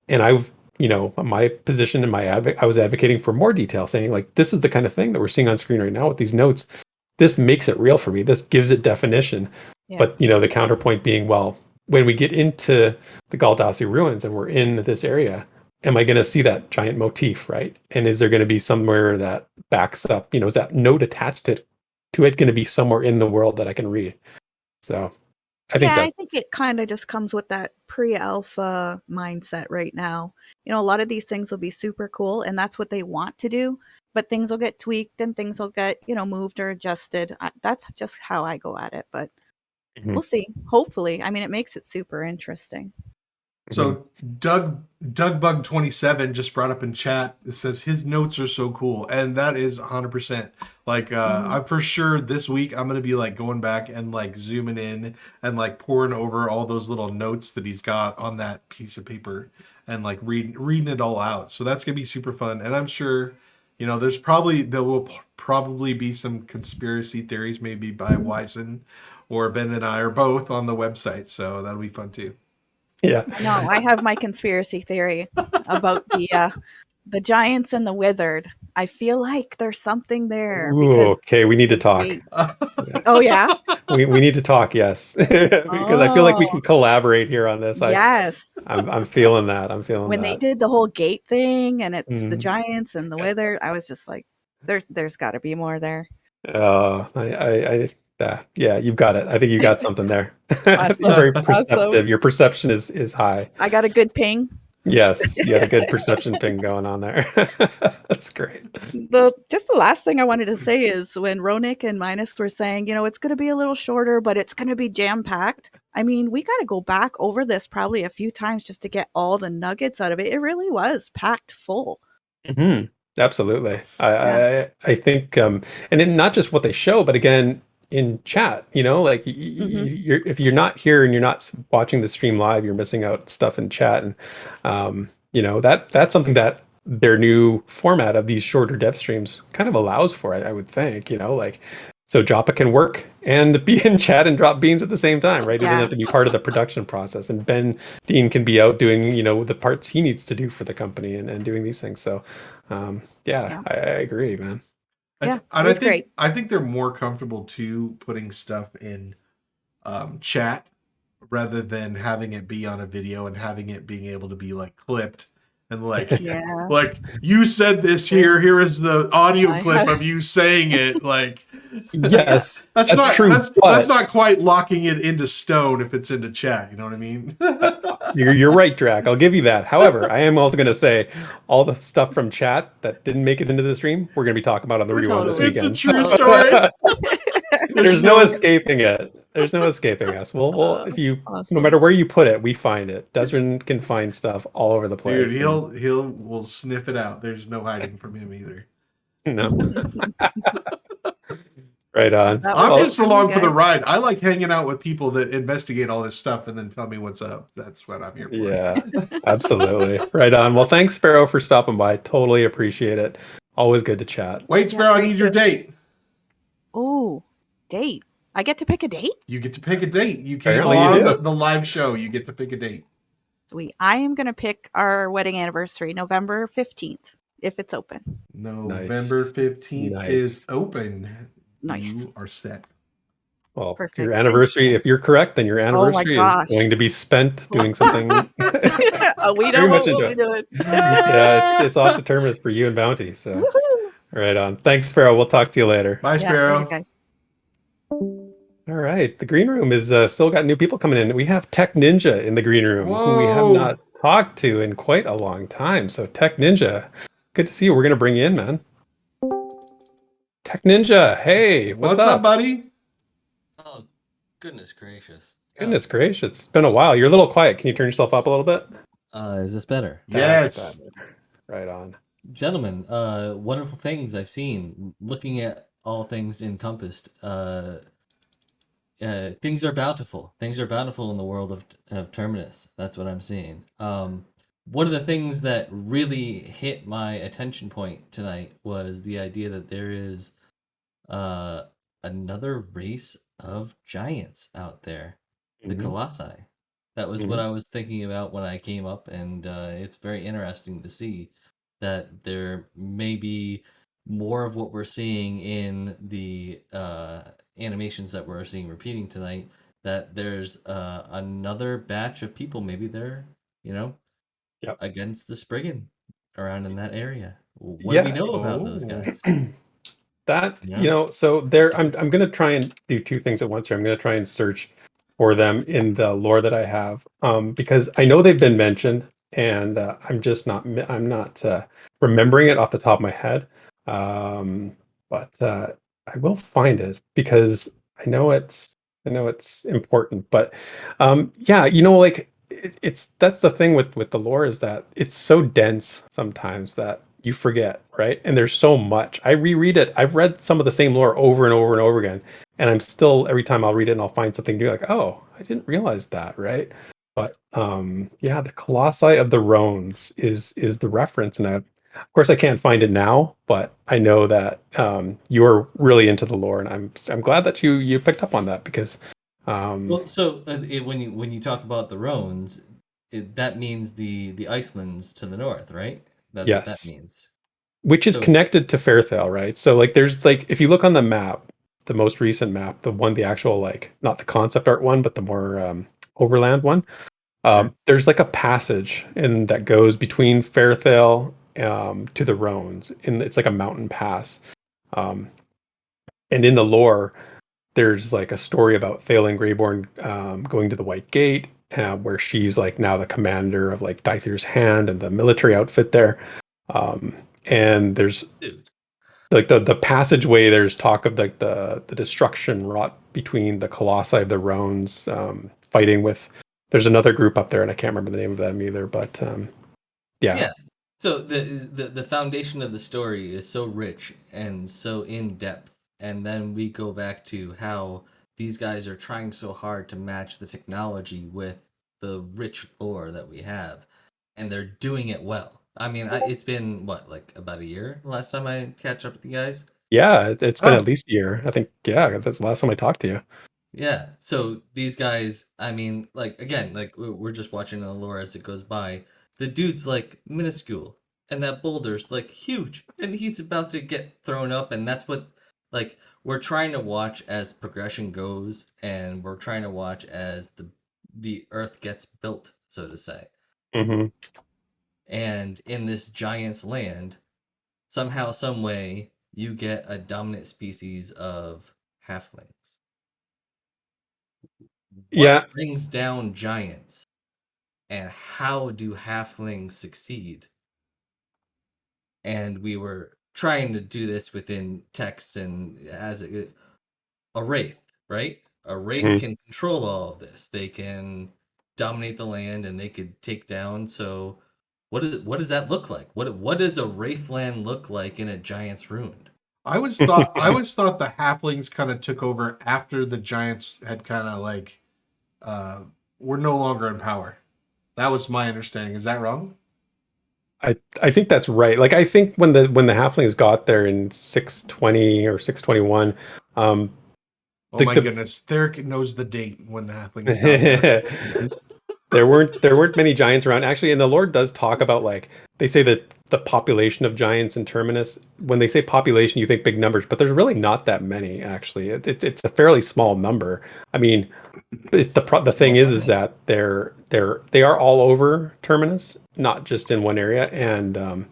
And you know, my position in I was advocating for more detail, saying like, this is the kind of thing that we're seeing on screen right now with these notes. This makes it real for me. This gives it definition.
Yeah.
But, you know, the counterpoint being, well, when we get into the Galdassi ruins and we're in this area, am I going to see that giant motif, right? And is there going to be somewhere that backs up, you know, is that note attached to it going to be somewhere in the world that I can read? So I think
it kind of just comes with that pre-alpha mindset right now. You know, a lot of these things will be super cool, and that's what they want to do, but things will get tweaked and things will get, you know, moved or adjusted. That's just how I go at it, but we'll see. Hopefully. I mean, it makes it super interesting.
So Doug 27 just brought up in chat. It says his notes are so cool, and that is 100%. Like I'm for sure this week I'm gonna be like going back and like zooming in and like pouring over all those little notes that he's got on that piece of paper and like reading it all out. So that's gonna be super fun, and I'm sure, you know, there will probably be some conspiracy theories maybe by Wyson or Ben and I or both on the website. So that'll be fun too.
Yeah.
No, I have my conspiracy theory about the giants and the withered. I feel like there's something there.
Ooh, okay, we need to talk.
Oh yeah,
we need to talk. Yes, because I feel like we can collaborate here on this.
Yes,
I'm feeling that. I'm feeling
when
that.
they did the whole gate thing and it's the giants and the withered, I was just like, there's got to be more there.
Yeah, you've got it. I think you got something there.
Awesome.
You're very perceptive.
Awesome.
Your perception is high.
I got a good ping.
Yes, you had a good perception ping going on there. That's great.
The last thing I wanted to say is when Ronick and Minus were saying, you know, it's going to be a little shorter, but it's going to be jam packed. I mean, we got to go back over this probably a few times just to get all the nuggets out of it. It really was packed full.
Mm-hmm. Absolutely. I think, and then not just what they show, but again, in chat, you know, like if you're not here and you're not watching the stream live, you're missing out stuff in chat. And, you know, that's something that their new format of these shorter dev streams kind of allows for, I would think, you know, like, so Joppa can work and be in chat and drop beans at the same time, right? It doesn't have to be part of the production process. And Ben Dean can be out doing, you know, the parts he needs to do for the company and doing these things. So, I agree, man.
I think they're more comfortable too putting stuff in chat rather than having it be on a video and having it being able to be like clipped and like like you said this here is the audio clip of you saying it, like
yes,
that's not
true.
That's not quite locking it into stone if it's into chat, you know what I mean?
You're right, Draq. I'll give you that. However, I am also going to say all the stuff from chat that didn't make it into the stream, we're going to be talking about on the rewind this weekend.
It's a true story.
There's no escaping it. There's no escaping us. Well, if you, no matter where you put it, we find it. Deseren can find stuff all over the place.
Dude, we'll sniff it out. There's no hiding from him either.
No. Right on.
I'm just along for the ride. I like hanging out with people that investigate all this stuff and then tell me what's up. That's what I'm here for.
Yeah, absolutely. Right on. Well, thanks, Sparrow, for stopping by. Totally appreciate it. Always good to chat.
Wait, Sparrow, I need your date.
Oh, date. I get to pick a date?
You get to pick a date. You came on the live show. You get to pick a date.
Sweet. I am going to pick our wedding anniversary, November 15th, if it's open.
November 15th is open.
Nice.
You are set.
Well, perfect. Your anniversary, if you're correct, then your anniversary is going to be spent doing something.
We know what we'll be doing.
Yeah, it's off to tournaments for you and Bounty. So, right on. Thanks, Sparrow. We'll talk to you later.
Bye, Sparrow.
Guys.
All right. The green room is still got new people coming in. We have Tech Ninja in the green room, who we have not talked to in quite a long time. So, Tech Ninja, good to see you. We're going to bring you in, man. Tech Ninja, hey, what's up,
buddy?
Oh, goodness gracious.
Goodness gracious. It's been a while. You're a little quiet. Can you turn yourself up a little bit?
Is this better?
Yes.
Better. Right on.
Gentlemen, wonderful things I've seen. Looking at all things encompassed. things are bountiful. Things are bountiful in the world of Terminus. That's what I'm seeing. One of the things that really hit my attention point tonight was the idea that there is another race of giants out there, the
Mhm.
Colossi. That was what I was thinking about when I came up, and it's very interesting to see that there may be more of what we're seeing in the animations that we're seeing repeating tonight. That there's another batch of people. Maybe they're, you know,
Yep.
against the Spriggan around in that area. What do we
Yeah.
know about those
Oh.
guys?
That,
Yeah.
so there, I'm gonna try and do two things at once here. I'm gonna try and search for them in the lore that I have, because I know they've been mentioned, and I'm not remembering it off the top of my head. But I will find it because I know it's important. But yeah, like it's that's the thing with the lore, is that it's so dense sometimes that you forget, right? And there's so much. I reread it. I've read some of the same lore over and over and over again, and I'm still, every time I'll read it and I'll find something new, like, oh, I didn't realize that, right? But yeah, the Colossi of the Roans is the reference, and of course I can't find it now, but I know that you're really into the lore, and I'm glad that you picked up on that, because
Well, so when you talk about the Roans, that means the Icelands to the north, right? That's what that
yes,
means.
which is
So,
connected to Fairthale, right? So like there's like, if you look on the map, the most recent map, the actual, like, not the concept art one, but the more overland one,
sure.
there's like a passage in that goes between Fairthale to the Roans, and it's like a mountain pass. Um, and in the lore, there's like a story about Thalen Greyborn going to the White Gate, where she's like now the commander of like Dythir's Hand and the military outfit there. And there's
Dude.
like the passageway, there's talk of like the destruction wrought between the Colossi of the Roans, fighting with, there's another group up there and I can't remember the name of them either, but yeah.
Yeah. So the foundation of the story is so rich and so in depth, and then we go back to how these guys are trying so hard to match the technology with the rich lore that we have, and they're doing it well. I mean, it's been what, like about a year last time I catch up with you guys.
Yeah, it's been at
Oh,
least a year, I think. Yeah, that's the last time I talked to you.
Yeah. So these guys, I mean, like again, like we're just watching the lore as it goes by. The dude's like minuscule, and that boulder's like huge, and he's about to get thrown up, and that's what, like, we're trying to watch as progression goes, and we're trying to watch as the Earth gets built, so to say.
Hmm.
And in this giant's land, somehow, some way, you get a dominant species of halflings.
Yeah.
What brings down giants, and how do halflings succeed? And we were trying to do this within text, and as a wraith, right? A wraith
Mhm.
can control all of this. They can dominate the land, and they could take down. So, what does that look like? What does a wraithland look like in a giant's ruined?
I always thought the halflings kind of took over after the giants had kind of like uh were no longer in power. That was my understanding. Is that wrong?
I think that's right. Like, I think when the halflings got there in 620 or 621, um
Oh
the,
my
the
goodness, Therek knows the date when the halflings got there.
there weren't many giants around. Actually, and the Lord does talk about, like, they say that the population of giants in Terminus, when they say population, you think big numbers, but there's really not that many, actually. It's a fairly small number. I mean, the thing is that they are all over Terminus, not just in one area, and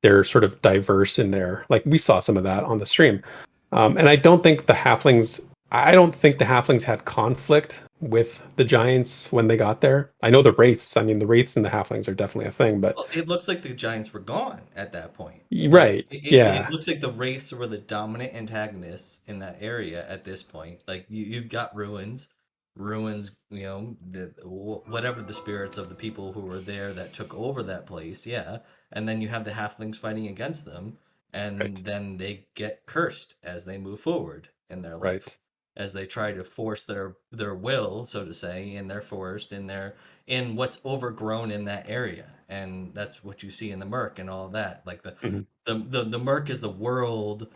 they're sort of diverse in there. Like, we saw some of that on the stream. And I don't think the halflings had conflict with the giants when they got there. I know the wraiths. I mean, the wraiths and the halflings are definitely a thing, but
Well, it looks like the giants were gone at that point. Like
right.
it
Yeah.
looks like the wraiths were the dominant antagonists in that area at this point. Like you've got ruins. You know, whatever the spirits of the people who were there that took over that place. Yeah, and then you have the halflings fighting against them, and
Right.
then they get cursed as they move forward in their life.
Right.
as they try to force their will, so to say, in their forest, in what's overgrown in that area. And that's what you see in the Merc and all that. Like the Merc is the world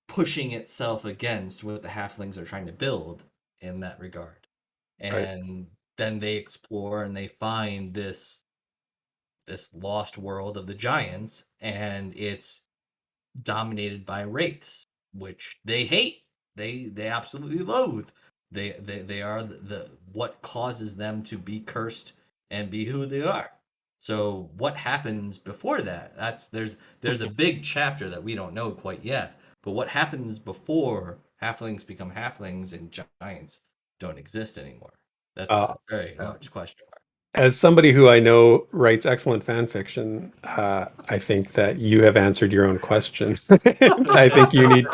pushing itself against what the halflings are trying to build in that regard. And then they explore and they find this lost world of the giants, and it's dominated by wraiths, which they hate. They absolutely loathe. They are the what causes them to be cursed and be who they are. So what happens before that? There's a big chapter that we don't know quite yet. But what happens before halflings become halflings and giants don't exist anymore? That's a very large question mark.
As somebody who I know writes excellent fan fiction, I think that you have answered your own question. I think you need,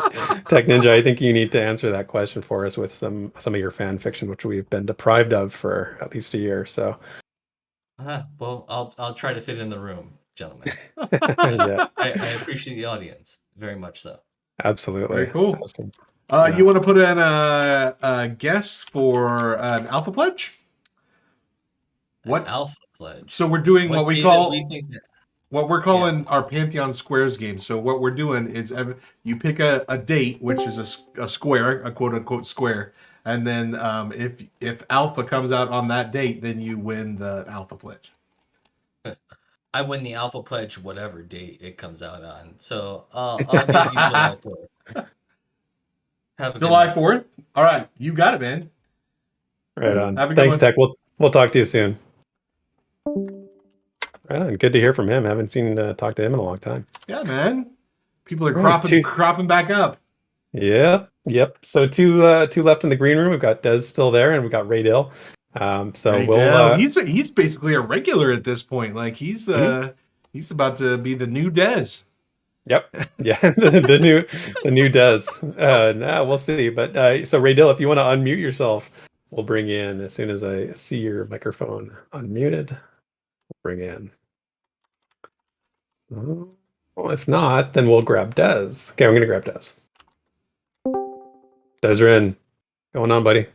Tech Ninja, I think you need to answer that question for us with some of your fan fiction, which we've been deprived of for at least a year. So,
well, I'll try to fit in the room, gentlemen.
yeah,
I appreciate the audience very much so.
Absolutely.
Very cool.
Awesome.
You want to put in a guess for an Alpha Pledge?
What Alpha Pledge?
So we're doing what we call what we're calling
Yeah.
our Pantheon Squares game. So what we're doing is you pick a date, which is a square, a quote unquote square, and then if Alpha comes out on that date, then you win the Alpha Pledge.
I win the Alpha Pledge whatever date it comes out on. So I'll give you July 4th. Have a good
July
night.
4th? All right, you got it, man.
Right on.
Have a good
Thanks,
one.
Tech. We'll talk to you soon. Right on. Good to hear from him. Haven't seen talk to him in a long time.
Yeah, man. People are
Right,
cropping back up.
Yep. So two left in the green room. We've got Des still there, and we've got Ray Dill. So
Ray
we'll.
Dill. He's basically a regular at this point. Like he's about to be the new Des.
Yep. Yeah. the new Des. Nah, we'll see. But so Ray Dill, if you want to unmute yourself, we'll bring you in as soon as I see your microphone unmuted. We'll bring you in. Well, if not, then we'll grab Des. Okay, I'm going to grab Des. Deseren, going on, buddy?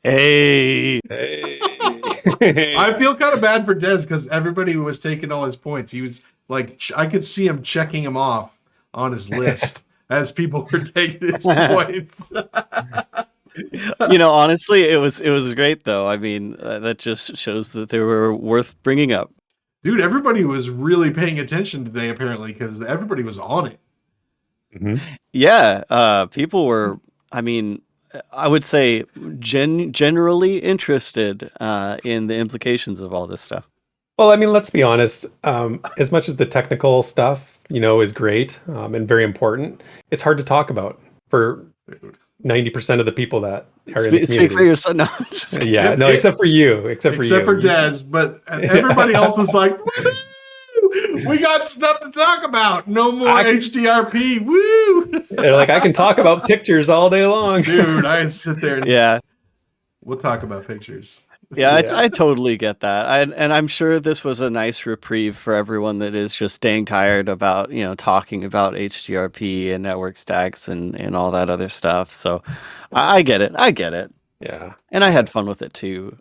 Hey.
I feel kind of bad for Des because everybody was taking all his points. He was like, I could see him checking him off on his list as people were taking his points.
Honestly, it was great though. I mean, that just shows that they were worth bringing up.
Dude, everybody was really paying attention today, apparently, because everybody was on it.
Mm-hmm.
Yeah, people were. I mean, I would say generally interested in the implications of all this stuff.
Well, I mean, let's be honest. As much as the technical stuff, is great and very important, it's hard to talk about for 90% of the people that are in the community.
Speak for yourself. No,
yeah, no, except for you. Except
for Des, but everybody else was like, woo! We got stuff to talk about. No more HDRP. Woo!
They're like, I can talk about pictures all day long.
Dude, I can sit there and
yeah.
We'll talk about pictures.
Yeah, I totally get that. And I'm sure this was a nice reprieve for everyone that is just staying tired about, talking about HDRP and network stacks and all that other stuff. So I get it.
Yeah.
And I had fun with it too.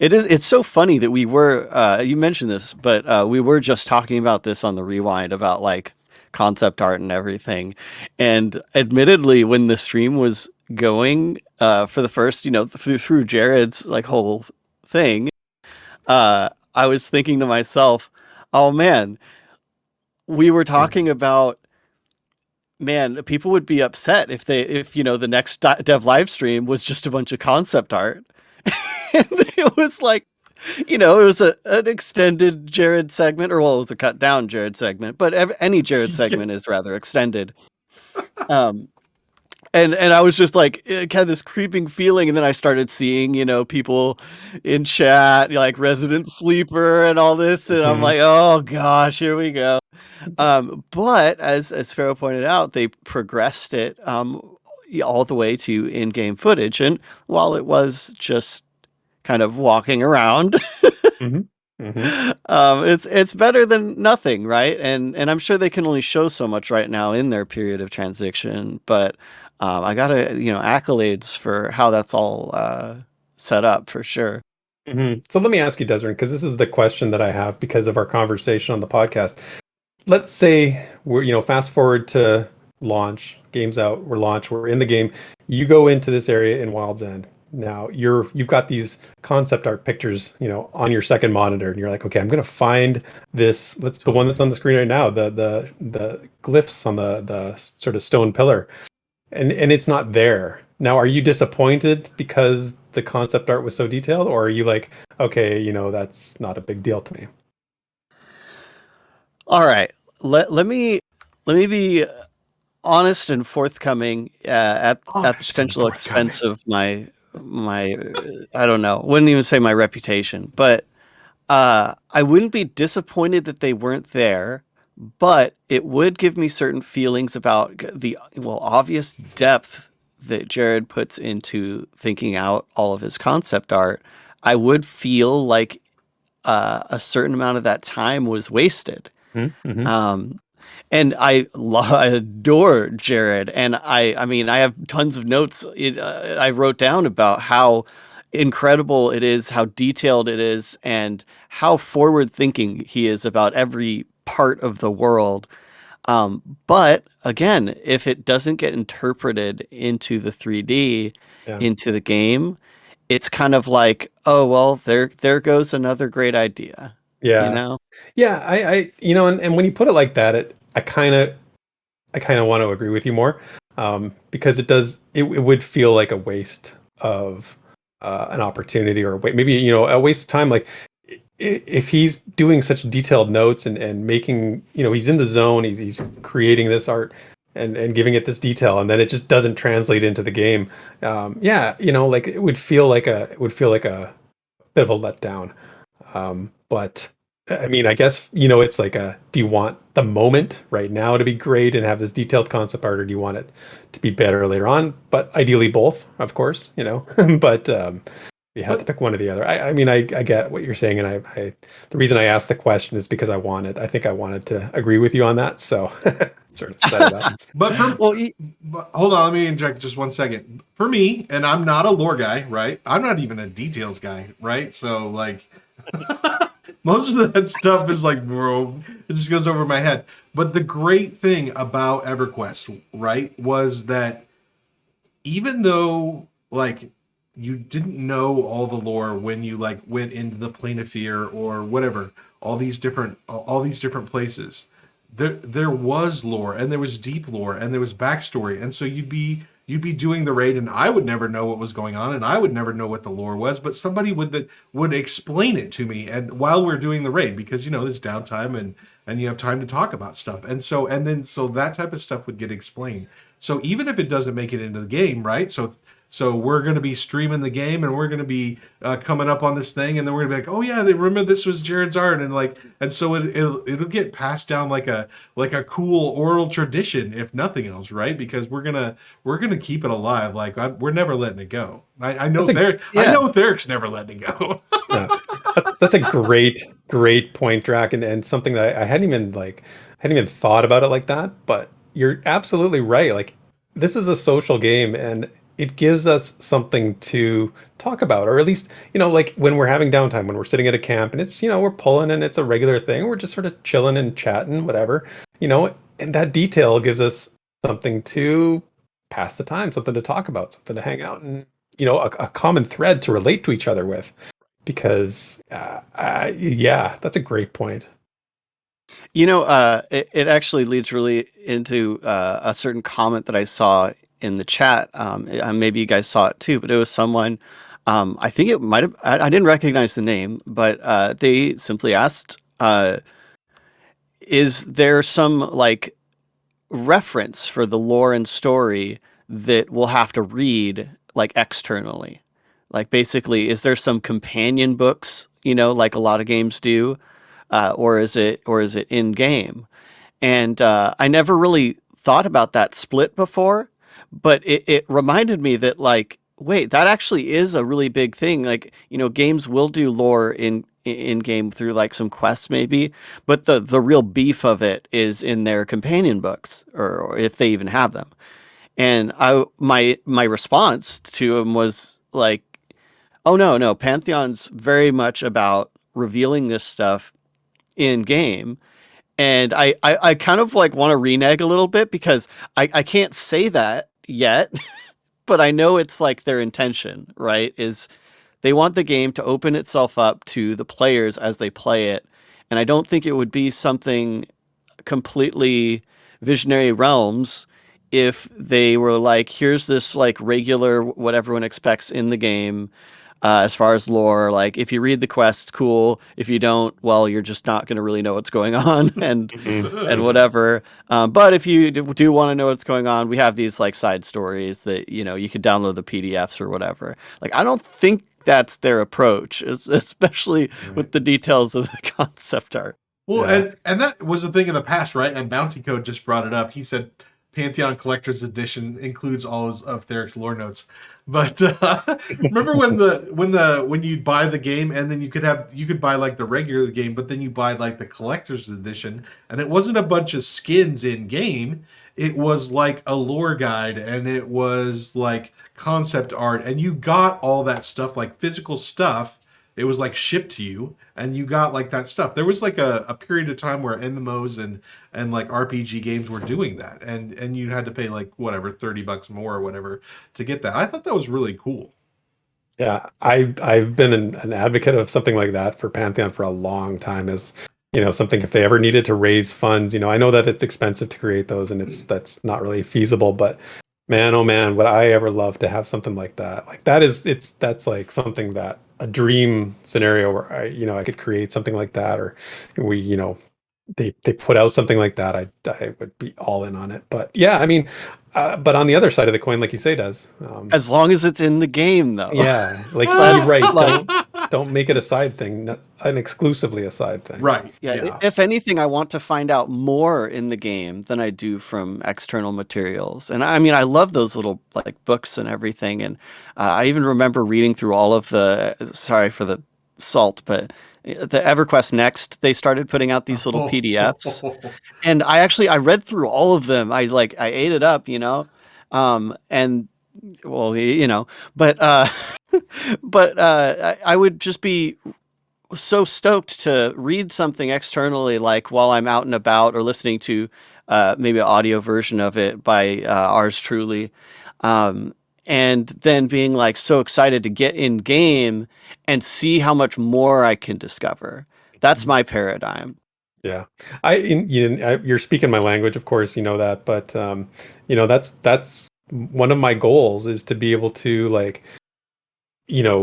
It's so funny that we were, you mentioned this, but we were just talking about this on the Rewind about like concept art and everything. And admittedly, when the stream was going for the first, through Jared's like whole thing, I was thinking to myself, oh man, we were talking about, man, people would be upset if the next dev live stream was just a bunch of concept art. And it was like, it was an extended Jared segment, or well, it was a cut down Jared segment, but any Jared segment is rather extended. And I was just like, it had this creeping feeling, and then I started seeing, people in chat, like Resident Sleeper and all this, and I'm like, oh gosh, here we go. But as Sparrow pointed out, they progressed it all the way to in-game footage, and while it was just kind of walking around, it's better than nothing, right? And I'm sure they can only show so much right now in their period of transition, but I gotta, accolades for how that's all set up for sure.
So let me ask you, Deseren, because this is the question that I have because of our conversation on the podcast. Let's say we're, fast forward to launch, game's out, we're in the game. You go into this area in Wild's End. Now you've got these concept art pictures, on your second monitor, and you're like, okay, I'm gonna find this. The one that's on the screen right now, the glyphs on the sort of stone pillar, and it's not there. Now, are you disappointed because the concept art was so detailed, or are you like, okay, that's not a big deal to me?
All right, let me be honest and forthcoming at the potential expense of my I don't know, wouldn't even say my reputation, but I wouldn't be disappointed that they weren't there, but it would give me certain feelings about the obvious depth that Jared puts into thinking out all of his concept art. I would feel like a certain amount of that time was wasted.
Mm-hmm.
And I adore Jared, and I mean, I have tons of notes I wrote down about how incredible it is, how detailed it is, and how forward-thinking he is about every part of the world. But again, if it doesn't get interpreted into the 3D, into the game, it's kind of like, oh well, there goes another great idea.
Yeah. Yeah, I and when you put it like that, I kind of want to agree with you more, because it would feel like a waste of an opportunity, or maybe a waste of time. Like if he's doing such detailed notes and making, he's in the zone, he's creating this art and giving it this detail, and then it just doesn't translate into the game. Like it would feel like a bit of a letdown. But I mean, I guess, it's like do you want the moment right now to be great and have this detailed concept art, or do you want it to be better later on? But ideally both, of course, but you have to pick one or the other. I mean, I get what you're saying. And I the reason I asked the question is because I wanted to agree with you on that. So sort of set it up.
But hold on, let me inject just 1 second. For me, and I'm not a lore guy, right? I'm not even a details guy, right? So like most of that stuff is like, bro, it just goes over my head. But the great thing about EverQuest, right, was that even though like you didn't know all the lore when you like went into the Plane of Fear or whatever, all these different places, there was lore, and there was deep lore, and there was backstory, and so you'd be doing the raid, and I would never know what was going on, and I would never know what the lore was, but somebody would explain it to me, and while we're doing the raid, because there's downtime and you have time to talk about stuff, and so that type of stuff would get explained. So even if it doesn't make it into the game, right? So we're going to be streaming the game, and we're going to be coming up on this thing, and then we're going to be like, oh yeah, they remember this was Jared's art, and so it'll get passed down like a cool oral tradition, if nothing else, right? Because we're gonna keep it alive. Like we're never letting it go. I know Therek's never letting it go.
Yeah. That's a great point, Draq, and something that I hadn't even thought about it like that. But you're absolutely right. Like this is a social game, and it gives us something to talk about, or at least, like when we're having downtime, when we're sitting at a camp and it's, we're pulling and it's a regular thing. We're just sort of chilling and chatting, whatever, and that detail gives us something to pass the time, something to talk about, something to hang out, and, a common thread to relate to each other with, because, that's a great point.
It actually leads really into a certain comment that I saw in the chat. Maybe you guys saw it too, but it was someone, I think it might have, I didn't recognize the name, but they simply asked, is there some like reference for the lore and story that we'll have to read like externally? Like basically, is there some companion books, like a lot of games do, or is it in game? And I never really thought about that split before, but it reminded me that like, wait, that actually is a really big thing. Like, games will do lore in game through like some quests maybe, but the real beef of it is in their companion books, or if they even have them. And my response to him was like, oh no, Pantheon's very much about revealing this stuff in game. And I kind of like want to renege a little bit because I can't say that yet, but I know it's like their intention, right? Is they want the game to open itself up to the players as they play it. And I don't think it would be something completely visionary realms if they were like, here's this like regular what everyone expects in the game, as far as lore. Like if you read the quests, cool. If you don't, well, you're just not going to really know what's going on and whatever. But if you do want to know what's going on, we have these like side stories that you could download the PDFs or whatever. Like I don't think that's their approach, especially with the details of the concept art.
Well, and that was a thing in the past, right? And Bounty Code just brought it up. He said Pantheon Collector's Edition includes all of Therek's lore notes. But remember when you buy the game and then you could buy like the regular game, but then you buy like the Collector's Edition, and it wasn't a bunch of skins in game. It was like a lore guide, and it was like concept art, and you got all that stuff, like physical stuff. It was like shipped to you, and you got like that stuff. There was like a period of time where MMOs and like RPG games were doing that, and you had to pay like whatever $30 more or whatever to get that. I thought that was really cool.
Yeah, I've been an advocate of something like that for Pantheon for a long time. As something if they ever needed to raise funds. I know that it's expensive to create those, and that's not really feasible, but. Man, oh man, would I ever love to have something like that. Like that's like something that a dream scenario where I could create something like that, or they put out something like that. I would be all in on it. But yeah, I mean, but on the other side of the coin, like you say, Des,
as long as it's in the game, though.
Yeah, like you're right. Don't make it a side thing, not an exclusively a side thing.
Right.
Yeah. If anything, I want to find out more in the game than I do from external materials. And I mean, I love those little like books and everything. And I even remember reading through all of sorry for the salt, but the EverQuest Next, they started putting out these little PDFs. And I read through all of them. I ate it up, and well, but but I would just be so stoked to read something externally, like while I'm out and about or listening to maybe an audio version of it by ours truly. And then being like so excited to get in game and see how much more I can discover. That's my paradigm.
Yeah, you're speaking my language, of course, that, but that's one of my goals is to be able to like,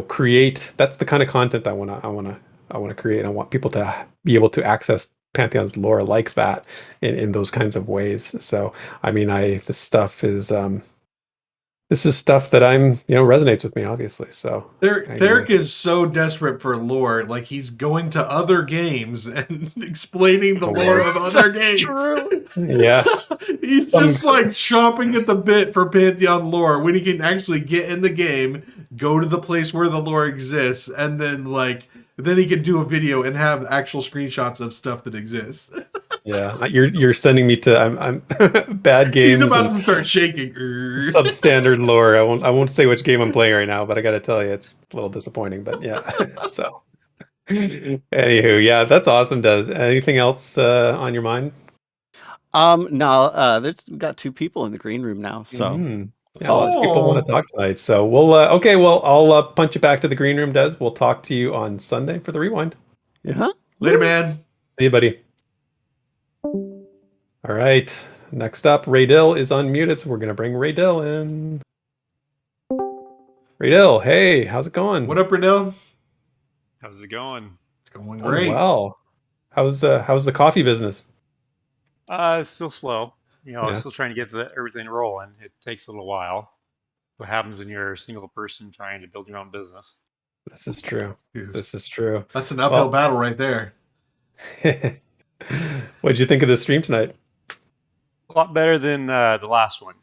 create. That's the kind of content I want to create. I want people to be able to access Pantheon's lore like that in those kinds of ways. So, I mean, this stuff is. This is stuff that resonates with me, obviously. So
Therek is so desperate for lore, like he's going to other games and explaining the lore of other games.
True.
Yeah,
he's just like chomping at the bit for Pantheon lore when he can actually get in the game, go to the place where the lore exists, and then he can do a video and have actual screenshots of stuff that exists.
Yeah, you're sending me to I'm bad games.
He's about to start shaking.
Substandard lore. I won't say which game I'm playing right now, but I got to tell you, it's a little disappointing. But yeah, so anywho, yeah, that's awesome. Des, anything else on your mind?
No. We've got 2 people in the green room now, so.
Yeah, lots of people want to talk tonight. So we'll okay. Well, I'll punch you back to the green room, Des. We'll talk to you on Sunday for the rewind.
Yeah.
Later, man.
See you, buddy. All right. Next up, Raydell is unmuted, so we're gonna bring Raydell in. Raydell, hey, how's it going?
What up, Raydell?
How's it going?
It's going great.
Well, how's the coffee business?
It's still slow. I'm still trying to get everything rolling. It takes a little while. What happens when you're a single person trying to build your own business?
This is true.
Dude.
This is true.
That's an uphill battle right there.
What'd you think of the stream tonight?
A lot better than the last one.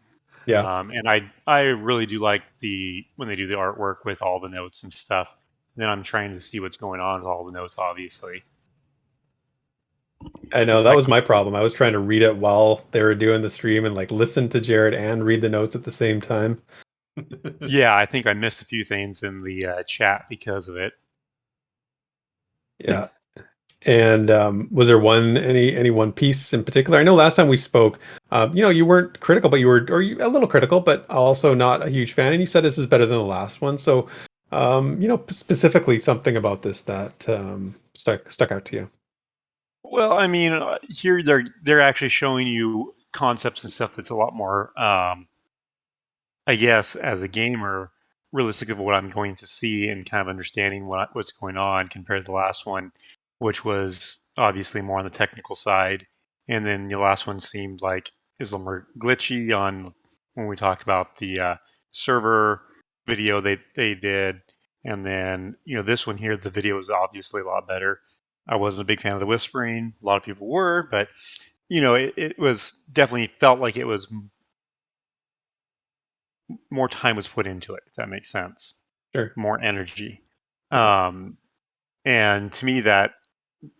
Yeah.
And I really do like when they do the artwork with all the notes and stuff. And then I'm trying to see what's going on with all the notes, obviously.
I know that was my problem. I was trying to read it while they were doing the stream and like listen to Jared and read the notes at the same time.
Yeah, I think I missed a few things in the chat because of it.
Yeah. And was there any one piece in particular? I know last time we spoke, you weren't critical, but you were a little critical, but also not a huge fan. And you said this is better than the last one. So, specifically something about this that stuck out to you.
Well, I mean, here they're actually showing you concepts and stuff that's a lot more, I guess, as a gamer, realistic of what I'm going to see and kind of understanding what's going on compared to the last one, which was obviously more on the technical side. And then the last one seemed like it was a little more glitchy on when we talked about the server video they did. And then, this one here, the video was obviously a lot better. I wasn't a big fan of the whispering. A lot of people were, but, it was definitely felt like it was more time was put into it, if that makes sense.
Sure.
More energy. And to me, that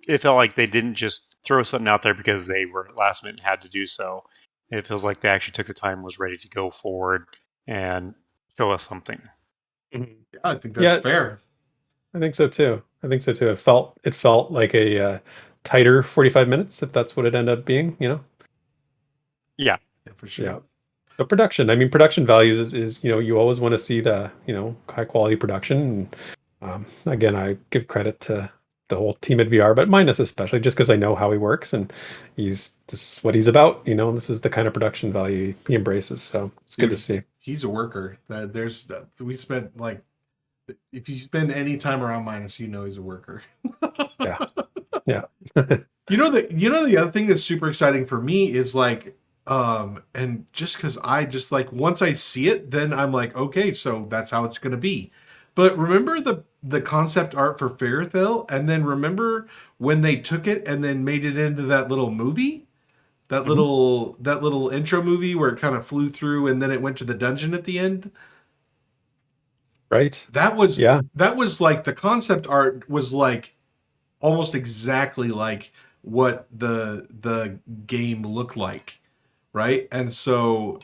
it felt like they didn't just throw something out there because they were last minute and had to do so. It feels like they actually took the time, was ready to go forward and show us something.
Yeah, I think that's fair.
I think so too. It felt like a tighter 45 minutes, if that's what it ended up being.
Yeah,
for sure.
Yeah. The production. I mean, production values is you always want to see the high quality production. And, again, I give credit to the whole team at VR, but Minus especially, just because I know how he works and this is what he's about. This is the kind of production value he embraces. So it's good to see.
He's a worker. We spent if you spend any time around Minus, he's a worker.
Yeah.
The other thing that's super exciting for me is and just because I just once I see it, then I'm like, okay, so that's how it's gonna be. But remember the concept art for Fairthale, and then remember when they took it and then made it into that little movie, that little intro movie where it kind of flew through and then it went to the dungeon at the end.
Right.
That was like the concept art was like almost exactly like what the game looked like. Right. And so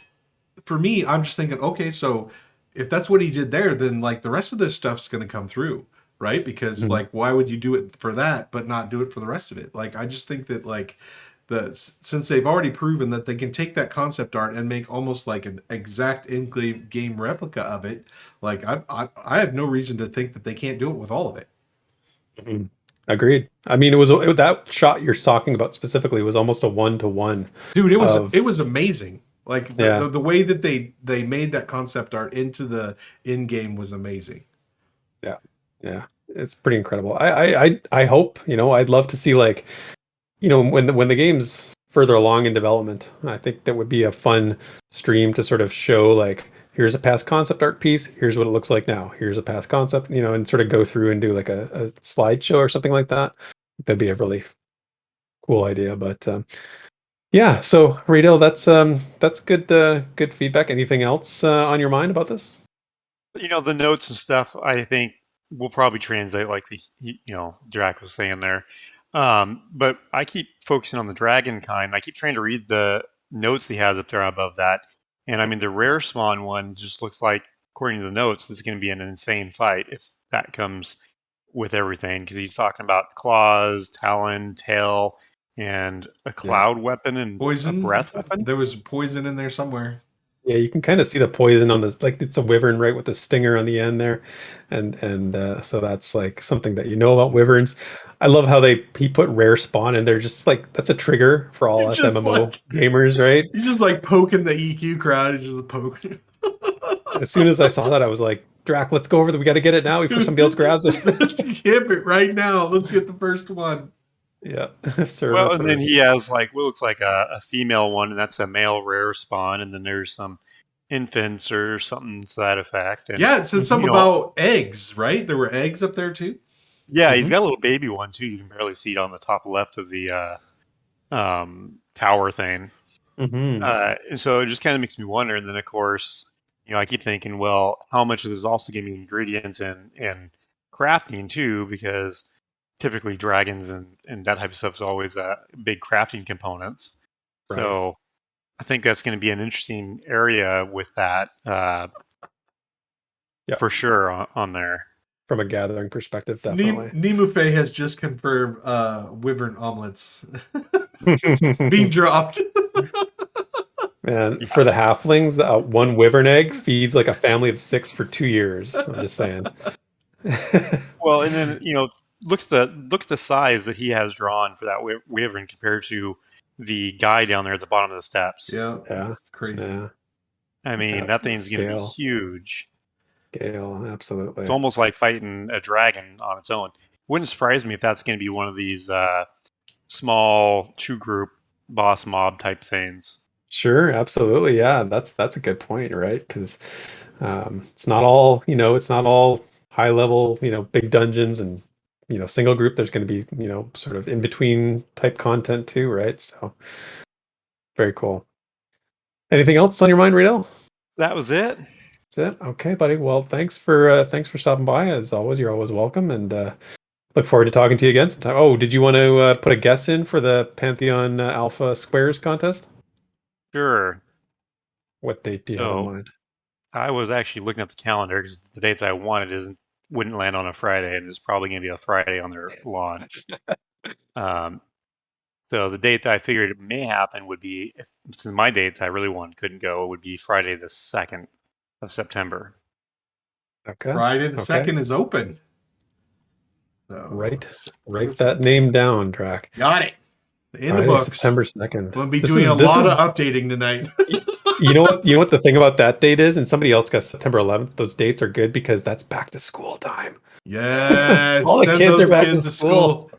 for me, I'm just thinking, okay, so if that's what he did there, then the rest of this stuff's going to come through. Right. Because why would you do it for that, but not do it for the rest of it? I just think that since they've already proven that they can take that concept art and make almost like an exact in-game replica of it, I have no reason to think that they can't do it with all of it.
Mm-hmm. Agreed. I mean, that shot you're talking about specifically was almost a 1-to-1.
Dude, it was amazing. The way that they made that concept art into the in-game was amazing.
Yeah, it's pretty incredible. I hope, I'd love to see when the game's further along in development. I think that would be a fun stream to sort of show here's a past concept art piece, here's what it looks like now, here's a past concept, and sort of go through and do a slideshow or something like that. That'd be a really cool idea. But yeah, so Riedel, that's good feedback. Anything else on your mind about this?
The notes and stuff, I think will probably translate like Draq was saying there. But I keep focusing on the dragon kind. I keep trying to read the notes he has up there above that. And I mean, the rare spawn one just looks like, according to the notes, this is going to be an insane fight if that comes with everything. Because he's talking about claws, talon, tail, and a cloud weapon and
poison,
a breath weapon.
There was poison in there somewhere.
Yeah, you can kind of see the poison on this, it's a wyvern, right, with the stinger on the end there, and so that's something that about wyverns. I love how he put rare spawn in there, just that's a trigger for all us MMO gamers, right?
He's just poking the EQ crowd. He's just poking.
As soon as I saw that, I was like, Draq, let's go over there. We got to get it now before somebody else grabs it.
Let's hit it right now. Let's get the first one.
Yeah.
Well, and then he has what looks like a female one, and that's a male rare spawn, and then there's some infants or something to that effect. And,
it said something about eggs, right? There were eggs up there too.
Yeah, he's got a little baby one too. You can barely see it on the top left of the tower thing.
Mm-hmm.
And so it just kind of makes me wonder. And then of course, I keep thinking, well, how much of this is also giving me ingredients and crafting too? Because typically dragons and that type of stuff is always big crafting components.
Right.
So I think that's going to be an interesting area with that for sure on there.
From a gathering perspective, definitely.
Nimufe has just confirmed wyvern omelets being dropped.
Man, for the halflings, one wyvern egg feeds like a family of 6 for 2 years. I'm just saying.
Well, and then look at the size that he has drawn for that wyvern compared to the guy down there at the bottom of the steps.
Yeah,
Yeah,
it's crazy.
Yeah.
I mean, that thing's going to be huge.
Scale, absolutely.
It's almost like fighting a dragon on its own. Wouldn't surprise me if that's going to be one of these small 2-group boss mob type things.
Sure, absolutely. Yeah, that's a good point, right? Because it's not all, it's not all high level, big dungeons and single group. There's going to be, sort of in between type content too, right? So very cool. Anything else on your mind, Riedel?
That was it.
That's it. Okay, buddy. Well, thanks for stopping by. As always, you're always welcome, and look forward to talking to you again sometime. Oh, did you want to put a guess in for the Pantheon Alpha Squares contest?
Sure.
What date do you have in mind?
I was actually looking at the calendar because the date that I wanted wouldn't land on a Friday, and it's probably going to be a Friday on their launch. So the date that I figured it may happen would be, since my dates I really couldn't go, would be Friday the 2nd of September.
Okay.
Friday the 2nd is open. So,
write that name down, Draq.
Got it. In
Friday,
the books.
September 2nd.
We'll be doing a lot of updating tonight.
You know what the thing about that date is, and somebody else got September 11th. Those dates are good because that's back to school time.
Yeah,
all the kids are back to school.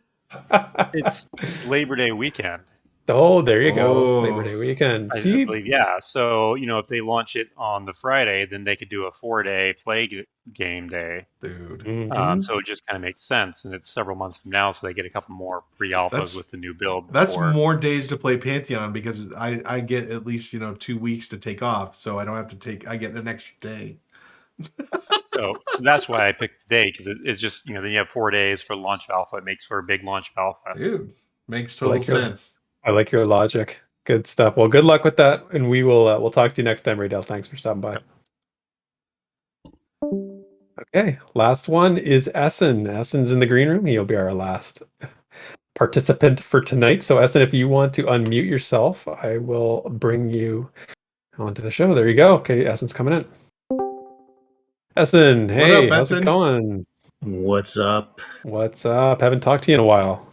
It's Labor Day weekend.
Oh, there you go. It's Labor Day weekend.
I believe, yeah. So, if they launch it on the Friday, then they could do a 4-day play game day.
Dude.
Mm-hmm.
So it just kind of makes sense. And it's several months from now, so they get a couple more pre-alphas with the new build.
That's more days to play Pantheon because I get at least, 2 weeks to take off. So I don't have to I get an extra day.
So that's why I picked today, because it's just, then you have 4 days for launch of alpha. It makes for a big launch of alpha.
Dude, makes total sense.
I like your logic. Good stuff. Well, good luck with that, and we'll talk to you next time, Riedel. Thanks for stopping by. Okay, last one is Essen. Essen's in the green room. He'll be our last participant for tonight. So, Essen, if you want to unmute yourself, I will bring you onto the show. There you go. Okay, Essen's coming in. Essen, hey, how's it going?
What's up?
What's up? Haven't talked to you in a while.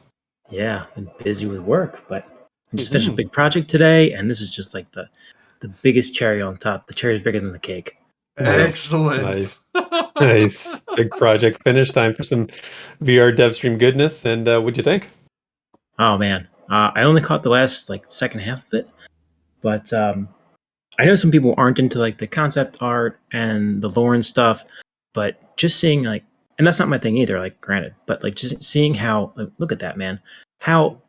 Yeah, been busy with work, but I just finished a big project today, and this is just like the biggest cherry on top. The cherry is bigger than the cake.
Excellent.
Nice. Big project finished. Time for some VR dev stream goodness. And what'd you think?
Oh man, I only caught the last second half of it, but I know some people aren't into the concept art and the lore and stuff, but just seeing and that's not my thing either. Granted, but just seeing how look at that man, how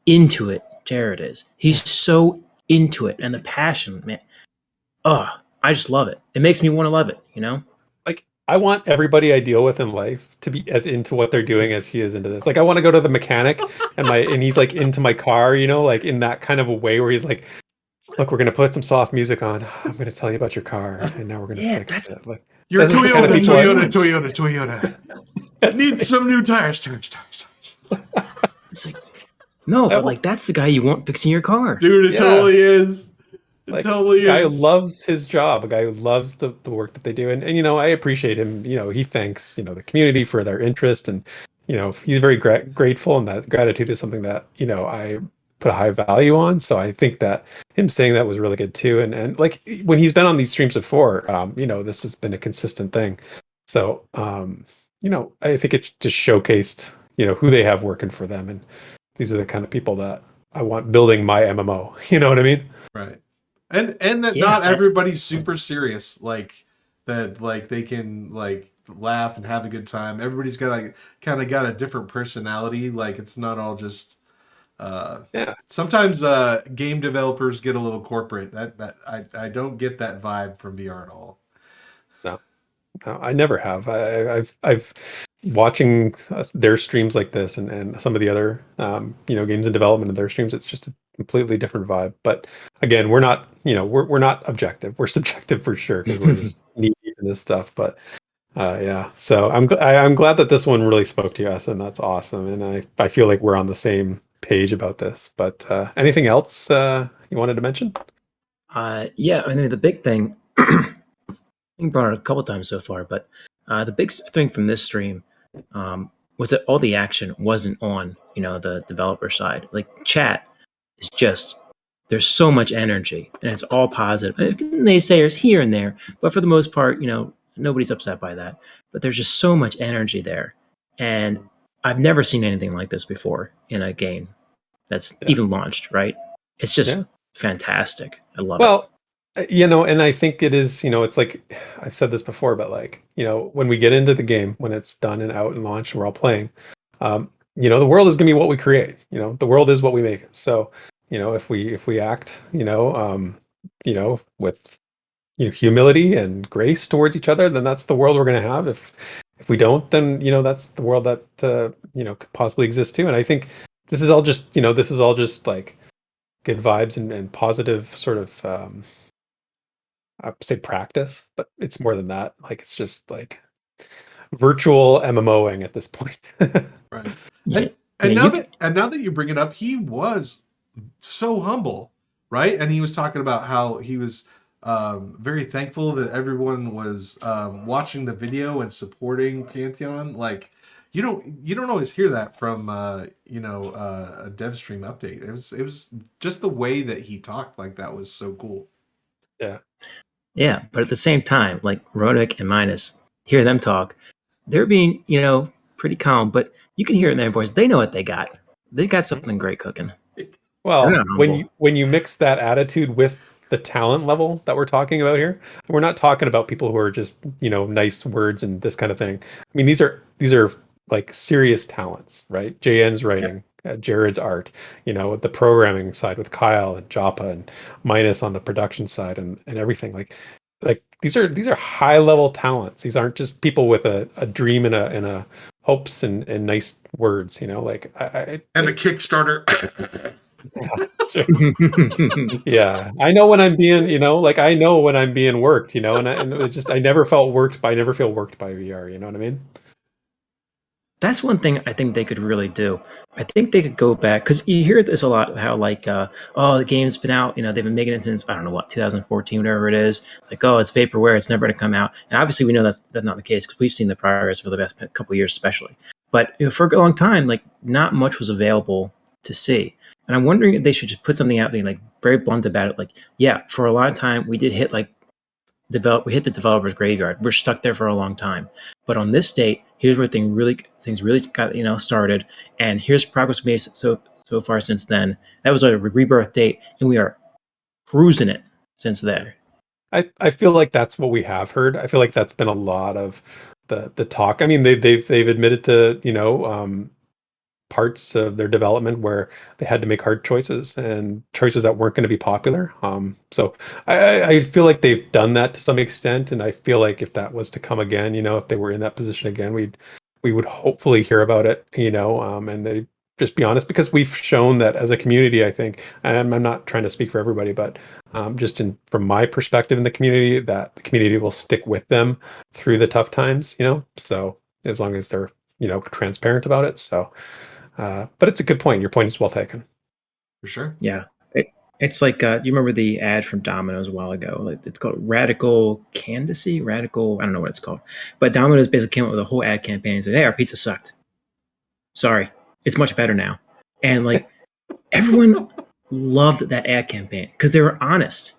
into it Jared is. He's so into it, and the passion, man. Oh, I just love it. It makes me want to love it.
I want everybody I deal with in life to be as into what they're doing as he is into this. I want to go to the mechanic and he's into my car, in that kind of a way where he's like, look, we're going to put some soft music on. I'm going to tell you about your car, and now we're going to fix it.
Your Toyota. Need some new tires.
It's no, but that's the guy you want fixing your car.
Dude, it totally is. It totally is.
A guy who loves his job, a guy who loves the work that they do. And I appreciate him. He thanks, the community for their interest. And, he's very grateful. And that gratitude is something that, I put a high value on. So I think that him saying that was really good too. And when he's been on these streams before, this has been a consistent thing. So, I think it just showcased, who they have working for them. And these are the kind of people that I want building my MMO. You know what I mean?
Right. And that not everybody's super serious. That they can laugh and have a good time. Everybody's got kind of got a different personality. It's not all just Sometimes game developers get a little corporate. That I don't get that vibe from VR at all.
No, I never have. I've watching their streams like this and some of the other games in development of their streams. It's just a completely different vibe. But again, we're not we're not objective. We're subjective for sure because we're just knee deep in this stuff. But yeah, so I'm glad that this one really spoke to us, and that's awesome. And I feel like we're on the same page about this. But anything else you wanted to mention?
Yeah, I mean the big thing. You brought it a couple times so far, but the big thing from this stream was that all the action wasn't on, the developer side. Like chat is just there's so much energy and it's all positive. Naysayers here and there, but for the most part, nobody's upset by that. But there's just so much energy there, and I've never seen anything like this before in a game that's even launched. Right? It's just fantastic. I love it.
Well, and I think it is, it's like I've said this before, but like, when we get into the game, when it's done and out and launched and we're all playing, the world is going to be what we create. The world is what we make it. So, if we act, with humility and grace towards each other, then that's the world we're going to have. If we don't, then that's the world that could possibly exist too. And I think this is all just like good vibes and positive sort of I would say practice, but it's more than that. Like it's just like virtual MMOing at this point.
Right.
Yeah.
And
Yeah,
now that you bring it up, he was so humble, right? And he was talking about how he was very thankful that everyone was watching the video and supporting Pantheon. Like you don't always hear that from a dev stream update. It was just the way that he talked like that was so cool.
Yeah.
Yeah, but at the same time, like Ronak and Minus, hear them talk. They're being, pretty calm, but you can hear it in their voice. They know what they got. They got something great cooking.
Well,
They're not humble.
when you mix that attitude with the talent level that we're talking about here, we're not talking about people who are just, nice words and this kind of thing. I mean, these are like serious talents, right? JN's writing, Jared's art, the programming side with Kyle and Joppa and Minus on the production side and everything. Like these are high level talents. These aren't just people with a dream and a hopes and nice words, like I
And a Kickstarter.
yeah, I know when I'm being, I know when I'm being worked, and I never felt worked by, I never feel worked by VR. You know what I mean?
That's one thing I think they could really do. I think they could go back because you hear this a lot. How like, the game's been out. They've been making it since I don't know what 2014, whatever it is. Like, oh, it's vaporware. It's never going to come out. And obviously, we know that's not the case because we've seen the progress for the past couple of years, especially. But for a long time, like, not much was available to see. And I'm wondering if they should just put something out, being like very blunt about it. Like, yeah, for a long time, we did hit we hit the developer's graveyard. We're stuck there for a long time. But on this date, here's where things really got started, and here's progress we made so far since then. That was a rebirth date, and we are cruising it since then.
I feel like that's what we have heard. I feel like that's been a lot of the talk. I mean, they've admitted to parts of their development where they had to make hard choices and choices that weren't going to be popular. So I feel like they've done that to some extent, and I feel like if that was to come again, if they were in that position again, we would hopefully hear about it, and they just be honest, because we've shown that as a community. I think, and I'm not trying to speak for everybody, but from my perspective in the community, that the community will stick with them through the tough times, so as long as they're transparent about it. So but it's a good point. Your point is well taken.
For sure.
Yeah. It's like, you remember the ad from Domino's a while ago? Like, it's called Radical Candidacy? I don't know what it's called. But Domino's basically came up with a whole ad campaign and said, hey, our pizza sucked. Sorry. It's much better now. And like, everyone loved that ad campaign because they were honest,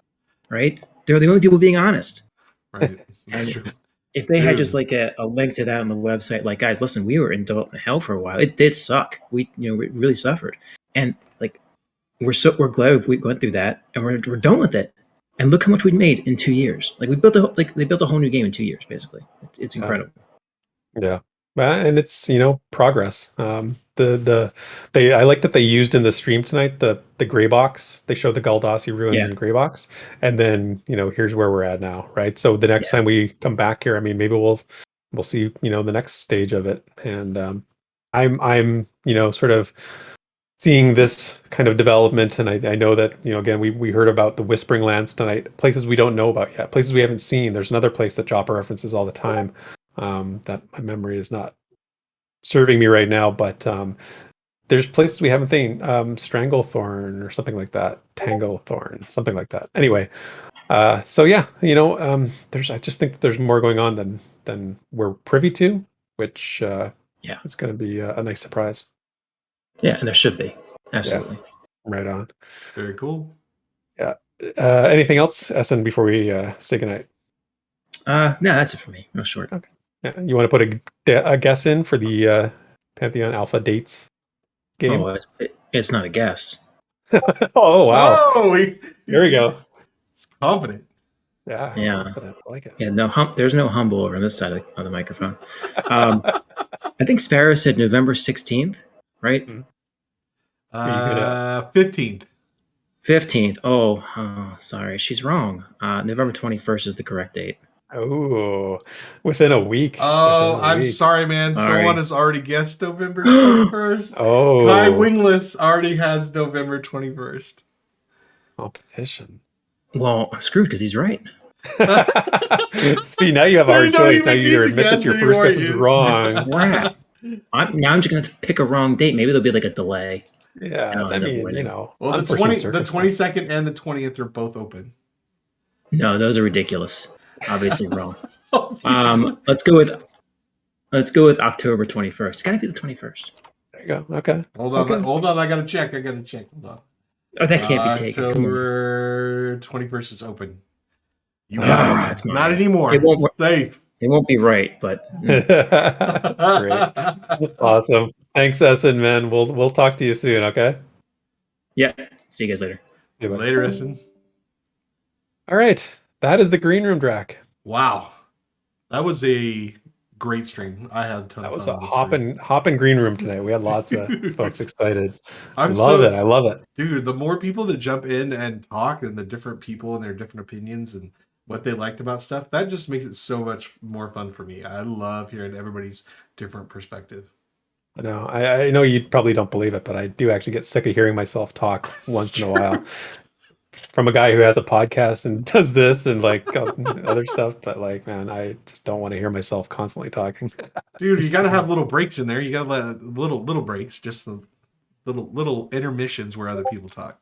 right? They're the only people being honest.
Right. That's true.
If they had just like a link to that on the website, like, guys, listen, we were in development hell for a while. It did suck. We really suffered, and like we're glad we went through that, and we're done with it. And look how much we made in 2 years. Like they built a whole new game in 2 years, basically. It's incredible.
Yeah, and it's progress. I like that they used in the stream tonight the gray box. They showed the Galdassi ruins
Yeah.
in gray box, and then here's where we're at now, right? So the next time we come back here, I mean, maybe we'll see the next stage of it, and I'm sort of seeing this kind of development, and I know that again we heard about the Whispering Lands tonight, places we don't know about yet, places we haven't seen. There's another place that Joppa references all the time that my memory is not serving me right now, but there's places we haven't seen, Stranglethorn or something like that, Tanglethorn, something like that. Anyway, so yeah, I just think that there's more going on than we're privy to, which is going to be a nice surprise.
Yeah, and there should be. Absolutely.
Yeah, right on.
Very cool.
Yeah. Anything else, Essen, before we say goodnight?
No, that's it for me. Real short.
Okay. Yeah. You want to put a guess in for the Pantheon Alpha Dates game?
Oh, it's not a guess.
Oh, wow.
Oh,
there we go.
It's confident.
Yeah.
Yeah.
Confident. I like it.
Yeah, no, there's no humble over on this side of the microphone. I think Sparrow said November 16th, right?
15th.
15th. Oh, sorry. She's wrong. November 21st is the correct date.
Oh, within a week.
Oh, I'm sorry, man.
Sorry.
Someone has already guessed November 21st.
Oh.
Kai Wingless already has November 21st.
Competition.
Well, I'm screwed because he's right.
See, now you have a hard choice. Now you either admit that your first guess is wrong.
Wow. I'm just going to pick a wrong date. Maybe there'll be like a delay.
Yeah, I mean,
Well, the 22nd and the 20th are both open.
No, those are ridiculous. Obviously wrong. Let's go with October 21st. It's got to be the 21st.
There you go. Okay.
Hold on. I got to check. Hold on.
Oh, that can't be taken.
October 21st is open. You got it. Not anymore.
It won't,
Safe.
It won't be right, but
that's great. Awesome. Thanks, Essen, man. We'll talk to you soon. Okay.
Yeah. See you guys later.
Later, Essen.
All right. That is the green room, Draq.
Wow. That was a great stream. I had a ton of fun.
That was a hopping green room today. We had lots of folks excited. I
love
it.
Dude, the more people that jump in and talk, and the different people and their different opinions and what they liked about stuff, that just makes it so much more fun for me. I love hearing everybody's different perspective.
I know. I know you probably don't believe it, but I do actually get sick of hearing myself talk once in a while. From a guy who has a podcast and does this and like other stuff, but like, man, I just don't want to hear myself constantly talking.
Dude, you got to have little breaks in there. You got to let little breaks, just the little intermissions where other people talk.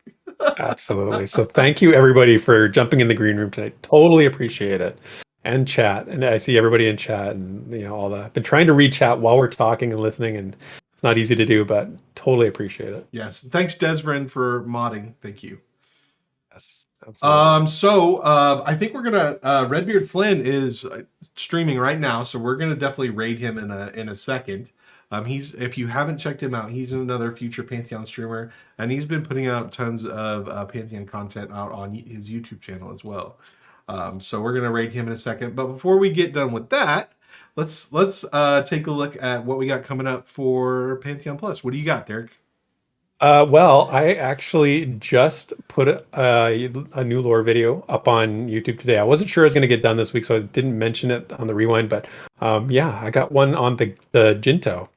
Absolutely. So thank you everybody for jumping in the green room tonight. Totally appreciate it. And chat. And I see everybody in chat and I've been trying to read chat while we're talking and listening, and it's not easy to do, but totally appreciate it.
Yes. Thanks, Deseren, for modding. Thank you.
Yes. Absolutely.
So I think we're gonna Redbeard Flynn is streaming right now, so we're gonna definitely raid him in a second. If you haven't checked him out, he's another future Pantheon streamer, and he's been putting out tons of Pantheon content out on his YouTube channel as well. So we're gonna raid him in a second. But before we get done with that, let's take a look at what we got coming up for Pantheon Plus. What do you got, Therek?
Well, I actually just put a new lore video up on YouTube today. I wasn't sure I was going to get done this week, so I didn't mention it on the rewind. But yeah, I got one on the Ginto,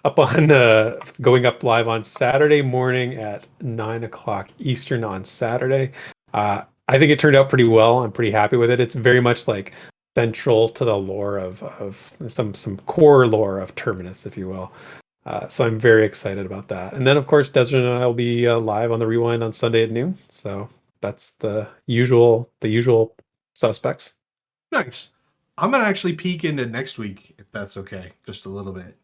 up on going up live on Saturday morning at 9:00 Eastern on Saturday. I think it turned out pretty well. I'm pretty happy with it. It's very much like central to the lore of some core lore of Terminus, if you will. So I'm very excited about that. And then, of course, Deseren and I will be live on the Rewind on Sunday at noon. So that's the usual suspects.
Nice. I'm going to actually peek into next week, if that's okay, just a little bit.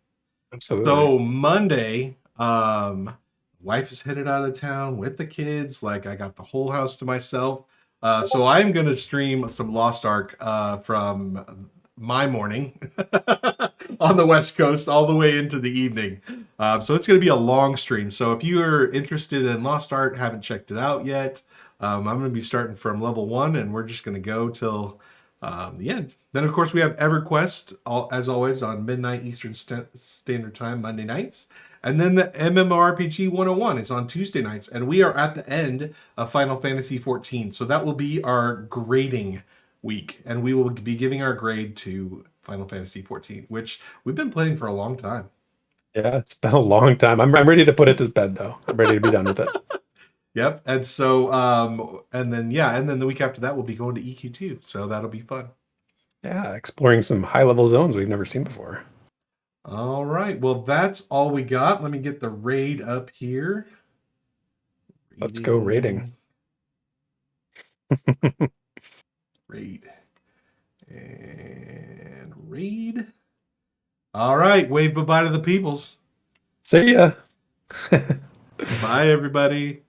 Absolutely.
So Monday, wife is headed out of town with the kids. Like, I got the whole house to myself. So I'm going to stream some Lost Ark from my morning on the West Coast all the way into the evening. So it's going to be a long stream. So if you're interested in Lost Ark, haven't checked it out yet, I'm going to be starting from level 1, and we're just going to go till Yeah. Then, of course, we have EverQuest, as always, on midnight Eastern Standard Time, Monday nights. And then the MMORPG 101 is on Tuesday nights. And we are at the end of Final Fantasy 14. So that will be our grading week. And we will be giving our grade to Final Fantasy 14, which we've been playing for a long time.
Yeah, it's been a long time. I'm ready to put it to bed, though. I'm ready to be done with it.
Yep. And so, and then the week after that, we'll be going to EQ2. So that'll be fun.
Yeah, exploring some high-level zones we've never seen before.
All right. Well, that's all we got. Let me get the raid up here.
Let's go raiding.
Raid. And raid. All right. Wave bye-bye to the peoples.
See ya.
Bye, everybody.